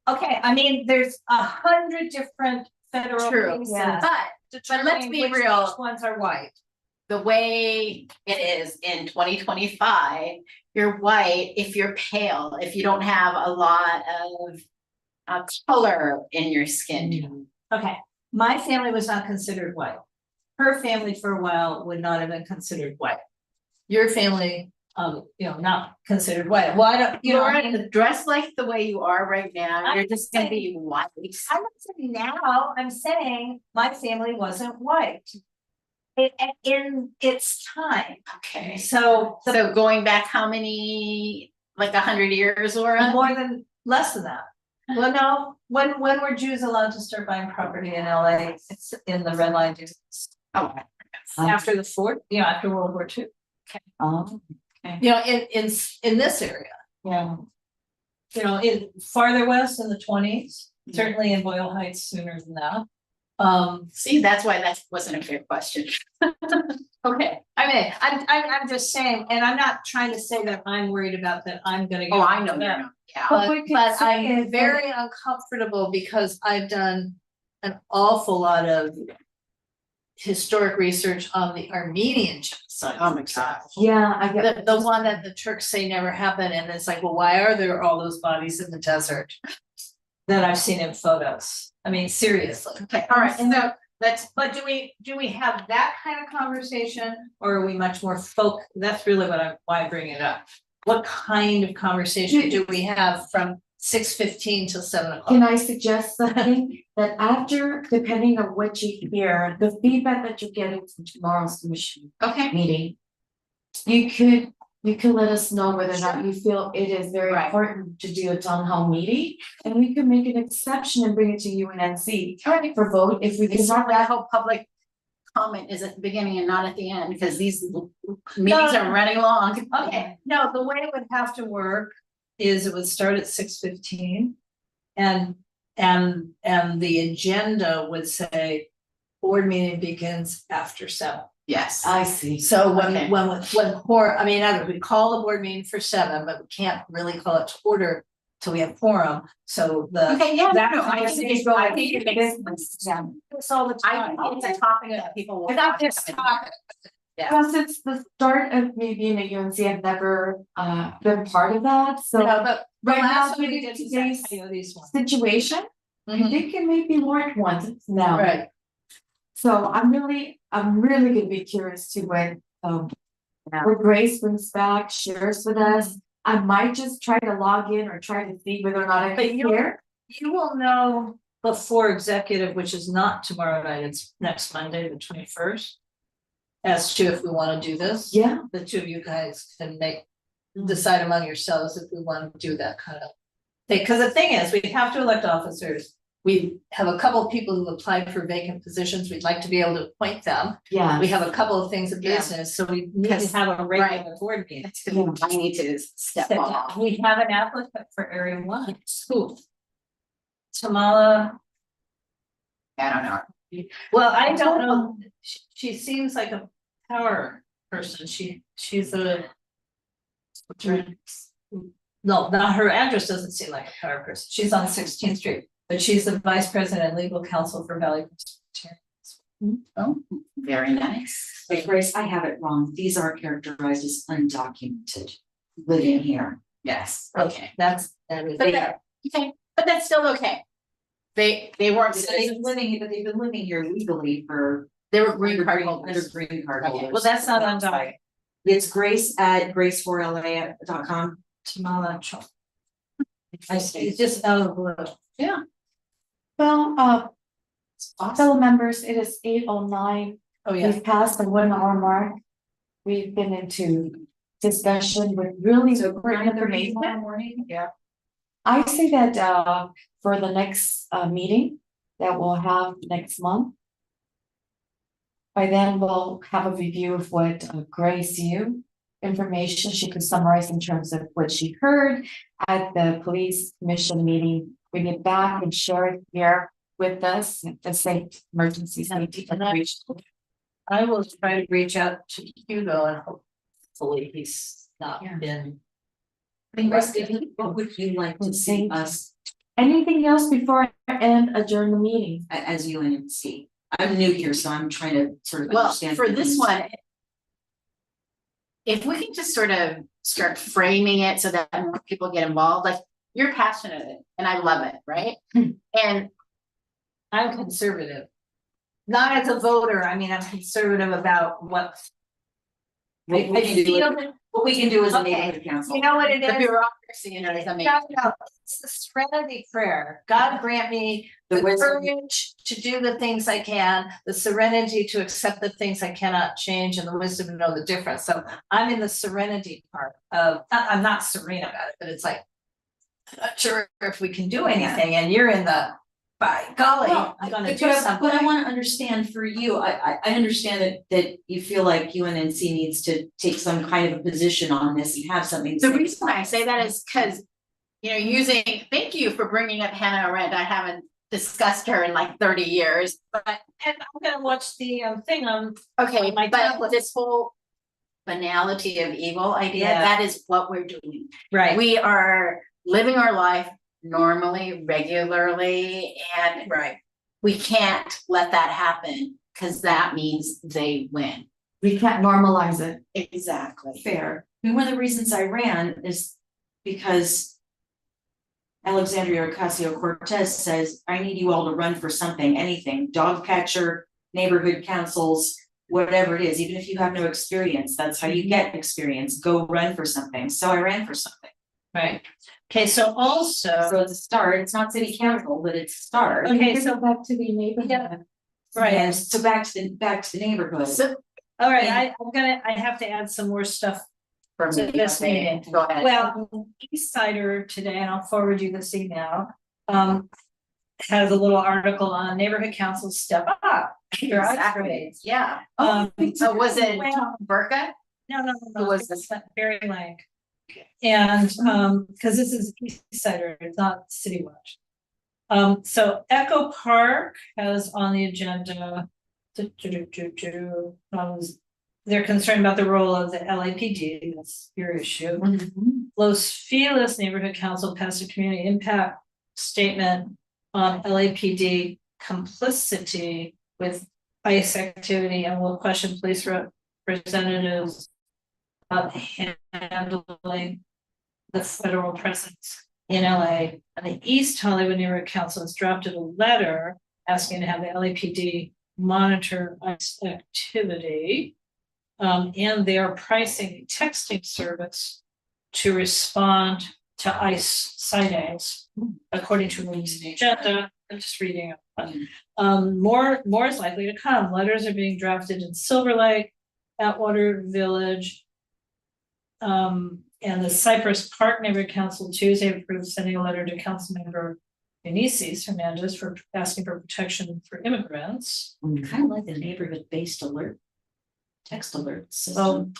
Speaker 1: Okay, I mean, there's 100 different federal
Speaker 4: True,
Speaker 1: cases.
Speaker 2: yeah.
Speaker 4: But let's
Speaker 1: determining
Speaker 4: be
Speaker 1: which
Speaker 4: real.
Speaker 1: ones are white.
Speaker 4: The way it is in 2025, you're white if you're pale, if you don't have a lot of color in your skin.
Speaker 1: Okay, my family was not considered white. Her family for a while would not have been considered white. Your family, not considered white. Why don't, you know, I mean,
Speaker 4: Lauren, dress like the way you are right now, you're just gonna be white.
Speaker 1: I'm not saying now, I'm saying my family wasn't white. In its time,
Speaker 4: Okay,
Speaker 1: so
Speaker 4: so going back how many, like 100 years, Laura?
Speaker 1: more than, less than that. Well, no, when were Jews allowed to start buying property in LA? It's in the red line districts.
Speaker 4: Oh,
Speaker 1: After the after World War II.
Speaker 2: Oh,
Speaker 1: You know, in this area,
Speaker 2: yeah.
Speaker 1: you know, in farther west in the 20s, certainly in Boyle Heights sooner than that.
Speaker 4: see, that's why that wasn't a fair question.
Speaker 1: Okay, I mean, I'm just saying, and I'm not trying to say that I'm worried about that I'm gonna go.
Speaker 4: Oh, I know
Speaker 1: into
Speaker 4: you're
Speaker 1: that.
Speaker 4: not, yeah.
Speaker 2: But we can
Speaker 1: But
Speaker 2: say is
Speaker 1: I'm
Speaker 2: that-
Speaker 1: very uncomfortable because I've done an awful lot of historic research on the Armenian genocide.
Speaker 4: Oh my God.
Speaker 2: Yeah, I get.
Speaker 1: The one that the Turks say never happened, and it's like, well, why are there all those bodies in the desert? That I've seen in photos. I mean, seriously.
Speaker 4: Okay, all right, so let's,
Speaker 1: But do we have that kind of conversation, or are we much more that's really why I bring it up. What kind of conversation do we have from 6:15 till 7
Speaker 2: Can
Speaker 1: o'clock?
Speaker 2: I suggest something that after, depending on what you hear, the feedback that you're getting from tomorrow's commission
Speaker 4: okay,
Speaker 2: meeting. You could let us know whether or not you feel it is very
Speaker 4: Right.
Speaker 2: important to do a town hall meeting. And we could make an exception and bring it to UNNC for vote if we can have
Speaker 4: that
Speaker 2: that.
Speaker 4: whole public comment is at the beginning and not at the end, because these meetings are running long.
Speaker 1: Okay, no, the way it would have to work is it would start at 6:15. And the agenda would say, board meeting begins after 7.
Speaker 4: Yes.
Speaker 2: I see.
Speaker 1: So
Speaker 4: Okay.
Speaker 1: I mean, either we call the board meeting for 7, but we can't really call it to order till we have quorum, so the.
Speaker 4: Okay, yeah,
Speaker 1: that
Speaker 4: no, I think
Speaker 1: conversation-
Speaker 4: I think it makes sense.
Speaker 1: It's all the
Speaker 4: I
Speaker 1: time.
Speaker 4: think it's a topic that people will.
Speaker 1: Without this topic.
Speaker 2: Because it's the start of me being a UNC, I've never been part of that, so
Speaker 1: No, but the
Speaker 2: right now,
Speaker 1: last one we
Speaker 2: given
Speaker 1: did was
Speaker 2: today's
Speaker 1: that Coyotes one.
Speaker 2: situation, I
Speaker 1: Mhm.
Speaker 2: think it may be more at once now.
Speaker 1: Right,
Speaker 2: So I'm really gonna be curious to when
Speaker 4: Yeah.
Speaker 2: what Grace brings back, shares with us. I might just try to log in or try to see whether or not I
Speaker 1: But
Speaker 2: can
Speaker 1: you'll-
Speaker 2: hear.
Speaker 1: you will know before executive, which is not tomorrow night, it's next Monday, the 21st. As to if we wanna do this.
Speaker 2: Yeah,
Speaker 1: The two of you guys can decide among yourselves if we wanna do that kind of thing, cause the thing is, we have to elect officers. We have a couple of people who applied for vacant positions, we'd like to be able to appoint them.
Speaker 2: yeah.
Speaker 1: We have a couple of things of
Speaker 4: Yeah.
Speaker 1: business, so we need
Speaker 4: Because-
Speaker 1: to have a regular board meeting.
Speaker 4: That's good. I need to step off.
Speaker 1: We have an applicant for area 1, who? Tamala,
Speaker 4: I don't know.
Speaker 1: well, I don't know, she seems like a power person, she's a. No, not her address doesn't seem like a power person, she's on 16th Street, but she's the vice president and legal counsel for Valley Presbyterian.
Speaker 4: Oh, very nice.
Speaker 6: Wait, Grace, I have it wrong. These are characterized as undocumented living here.
Speaker 4: Yes,
Speaker 1: Okay, that is.
Speaker 4: But okay, but that's still okay. They weren't
Speaker 6: But they've
Speaker 4: citizens,
Speaker 6: been living here legally for.
Speaker 4: they were green
Speaker 6: under
Speaker 4: card
Speaker 6: Under
Speaker 4: holders.
Speaker 6: green card
Speaker 4: Okay,
Speaker 6: holders.
Speaker 1: Well, that's not undocumented.
Speaker 6: It's grace@grace4la.com.
Speaker 1: Tamala Chong.
Speaker 6: I see.
Speaker 1: It's just out of the blue.
Speaker 2: Well, fellow members, it is 8:09.
Speaker 1: Oh, yeah.
Speaker 2: We've passed the 1 hour mark. We've been into discussion with really great information.
Speaker 4: morning, yeah.
Speaker 2: I say that for the next meeting that we'll have next month. By then, we'll have a review of what Grace you information she could summarize in terms of what she heard at the police commission meeting. Bring it back and share it here with us at the same emergency safety.
Speaker 1: I will try to reach out to Hugo and hopefully he's not
Speaker 2: Yeah.
Speaker 1: been.
Speaker 6: What would you like to see us
Speaker 2: Anything else before I end adjourn the meeting?
Speaker 6: as UNNC? I'm new here, so I'm trying to sort of
Speaker 4: Well,
Speaker 6: understand.
Speaker 4: for this one. If we can just sort of start framing it so that more people get involved, like you're passionate and I love it, right? And
Speaker 1: I'm conservative. Not as a voter, I mean, I'm conservative about what.
Speaker 6: What we can do, what we can do as a
Speaker 1: Okay.
Speaker 6: neighborhood council.
Speaker 1: You know what it
Speaker 4: the
Speaker 1: is?
Speaker 4: bureaucracy and everything.
Speaker 1: It's the serenity prayer. God grant me
Speaker 6: The
Speaker 1: the
Speaker 6: wisdom.
Speaker 1: courage to do the things I can, the serenity to accept the things I cannot change, and the wisdom to know the difference. So I'm in the serenity part of, I'm not serene about it, but it's like, I'm not sure if we can do anything, and you're in the, by golly,
Speaker 6: Well,
Speaker 1: I'm gonna
Speaker 6: But
Speaker 1: do
Speaker 6: but
Speaker 1: something.
Speaker 6: I wanna understand for you, I understand that you feel like UNNC needs to take some kind of a position on this and have something. to
Speaker 4: The
Speaker 6: say.
Speaker 4: reason I say that is because, thank you for bringing up Hannah Arendt. I haven't discussed her in like 30 years, but
Speaker 1: And I'm gonna watch the thing on,
Speaker 4: okay,
Speaker 1: My
Speaker 4: but
Speaker 1: tablet.
Speaker 4: this whole banality of evil idea,
Speaker 1: Yeah.
Speaker 4: that is what we're doing.
Speaker 1: right,
Speaker 4: We are living our life normally, regularly, and
Speaker 1: right.
Speaker 4: we can't let that happen Cause that means they win.
Speaker 2: We can't normalize it.
Speaker 4: Exactly.
Speaker 6: Fair. I mean, one of the reasons I ran is because Alexandria Ocasio-Cortez says, I need you all to run for something, anything, dog catcher, neighborhood councils, whatever it is, even if you have no experience, that's how you get experience, go run for something. So I ran for something.
Speaker 5: Right. Okay, so also,
Speaker 6: So it's a start, it's not city council, but it's a start.
Speaker 5: okay, so,
Speaker 2: back to the neighborhood.
Speaker 5: Yeah.
Speaker 6: Right,
Speaker 5: right,
Speaker 6: so back to the neighborhood.
Speaker 5: so, all right, I have to add some more stuff.
Speaker 4: For
Speaker 5: So
Speaker 4: me,
Speaker 5: this
Speaker 4: okay,
Speaker 5: meeting.
Speaker 4: go ahead.
Speaker 5: Well, East Sider today, and I'll forward you this email, has a little article on neighborhood councils step up.
Speaker 4: Exactly, yeah.
Speaker 5: So
Speaker 4: Was it Tom Burka?
Speaker 5: No,
Speaker 4: Who was this?
Speaker 5: Barry Lang. And, cause this is East Sider, it's not City Watch. So Echo Park has on the agenda. They're concerned about the role of the LAPD, that's your issue. Los Feliz Neighborhood Council passed a community impact statement on LAPD complicity with ICE activity and will question police representatives about handling the federal presence in LA. And the East Hollywood Neighborhood Council has drafted a letter asking to have the LAPD monitor ICE activity. And they are pricing a texting service to respond to ICE sightings, according to rules and agenda. I'm just reading it. More is likely to come. Letters are being drafted in Silver Lake, Atwater Village. And the Cypress Park Neighborhood Council Tuesday approved sending a letter to Councilmember Eunice Hernandez for asking for protection for immigrants.
Speaker 6: Kind of like the neighborhood-based alert, text alert system.
Speaker 5: Well,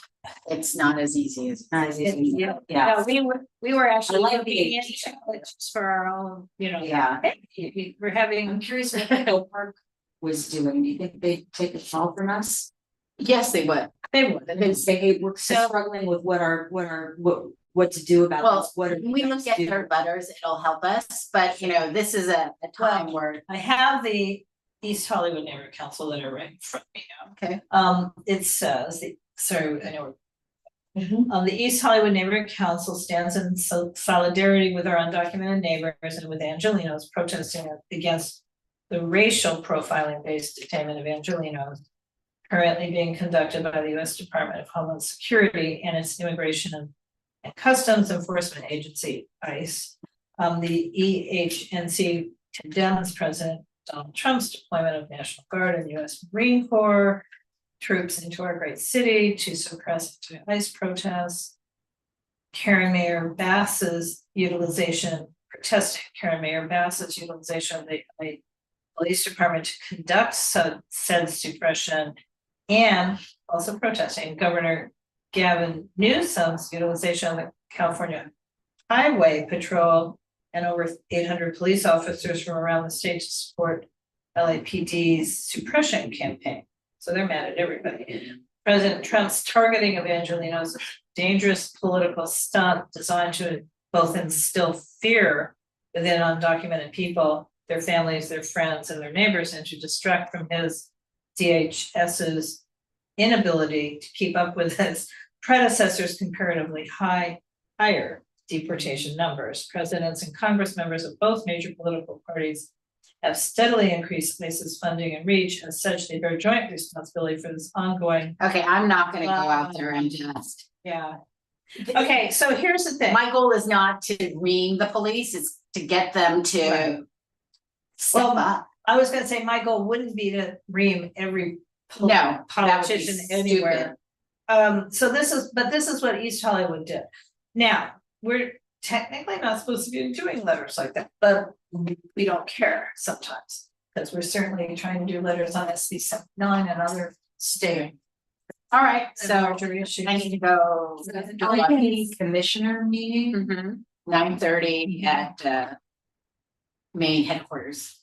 Speaker 4: It's not as easy as.
Speaker 5: yeah.
Speaker 4: Yeah.
Speaker 5: No, we were actually
Speaker 6: I like
Speaker 5: looking
Speaker 6: the
Speaker 5: into it just for our own,
Speaker 4: Yeah.
Speaker 5: we're having.
Speaker 6: I'm curious what Echo Park was doing. Do you think they'd take a call from us?
Speaker 4: Yes, they would.
Speaker 5: They would.
Speaker 6: And say, hey, we're
Speaker 5: So-
Speaker 6: struggling with what to do about
Speaker 4: Well,
Speaker 6: this, what are
Speaker 4: when we look at
Speaker 6: do?
Speaker 4: their letters, it'll help us, but this is a time where.
Speaker 5: I have the East Hollywood Neighborhood Council letter right in front of me now.
Speaker 4: Okay.
Speaker 5: It says, sorry, I know.
Speaker 6: Mhm.
Speaker 5: The East Hollywood Neighborhood Council stands in solidarity with our undocumented neighbors and with Angelenos protesting against the racial profiling based detainment of Angelenos currently being conducted by the U.S. Department of Homeland Security and its Immigration and Customs Enforcement Agency, ICE. The EHNC condemns President Donald Trump's deployment of National Guard and U.S. Marine Corps troops into our great city to suppress ICE protests. Karen Mayor Bass's utilization of the police department to conduct said suppression, and also protesting Governor Gavin Newsom's utilization of the California Highway Patrol and over 800 police officers from around the state to support LAPD's suppression campaign. So they're mad at everybody. President Trump's targeting of Angelenos is a dangerous political stunt designed to both instill fear within undocumented people, their families, their friends, and their neighbors, and to distract from his DHS's inability to keep up with his predecessor's comparatively higher deportation numbers. Presidents and Congress members of both major political parties have steadily increased ICE's funding and reach. As such, they bear joint responsibility for this ongoing.
Speaker 4: Okay, I'm not gonna go out there and just.
Speaker 5: Yeah. Okay, so here's the thing.
Speaker 4: My goal is not to ream the police, it's to get them
Speaker 5: Right.
Speaker 4: to. Step
Speaker 5: Well,
Speaker 4: up.
Speaker 5: I was gonna say, my goal wouldn't be to ream every
Speaker 4: No, that would be
Speaker 5: politician anywhere. So this is what East Hollywood did. Now, we're technically not supposed to be doing letters like that, but we don't care sometimes. Because we're certainly trying to do letters on SB 79 and other state.
Speaker 4: All right,
Speaker 5: and
Speaker 4: so
Speaker 5: larger issues.
Speaker 4: I need to go.
Speaker 6: Commissioner meeting.
Speaker 4: 9:30 at main headquarters.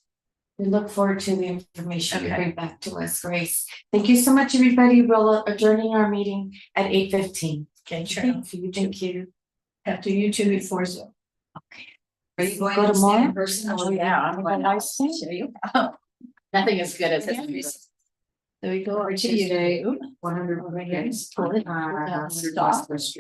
Speaker 2: We look forward to the information you
Speaker 5: Okay.
Speaker 2: bring back to us, Grace. Thank you so much, everybody. We'll adjourning our meeting at 8:15.
Speaker 5: Okay, sure.
Speaker 2: Thank you.
Speaker 5: Have to you two before Zoom.
Speaker 6: Are you going
Speaker 2: Go
Speaker 6: to
Speaker 2: tomorrow?
Speaker 6: stand in person?
Speaker 4: Oh, yeah, I'm going to
Speaker 2: Nice to
Speaker 4: show you. Nothing as good as this.
Speaker 5: There we go.
Speaker 2: Tuesday,
Speaker 5: RTU.
Speaker 2: 100.
Speaker 5: Stop.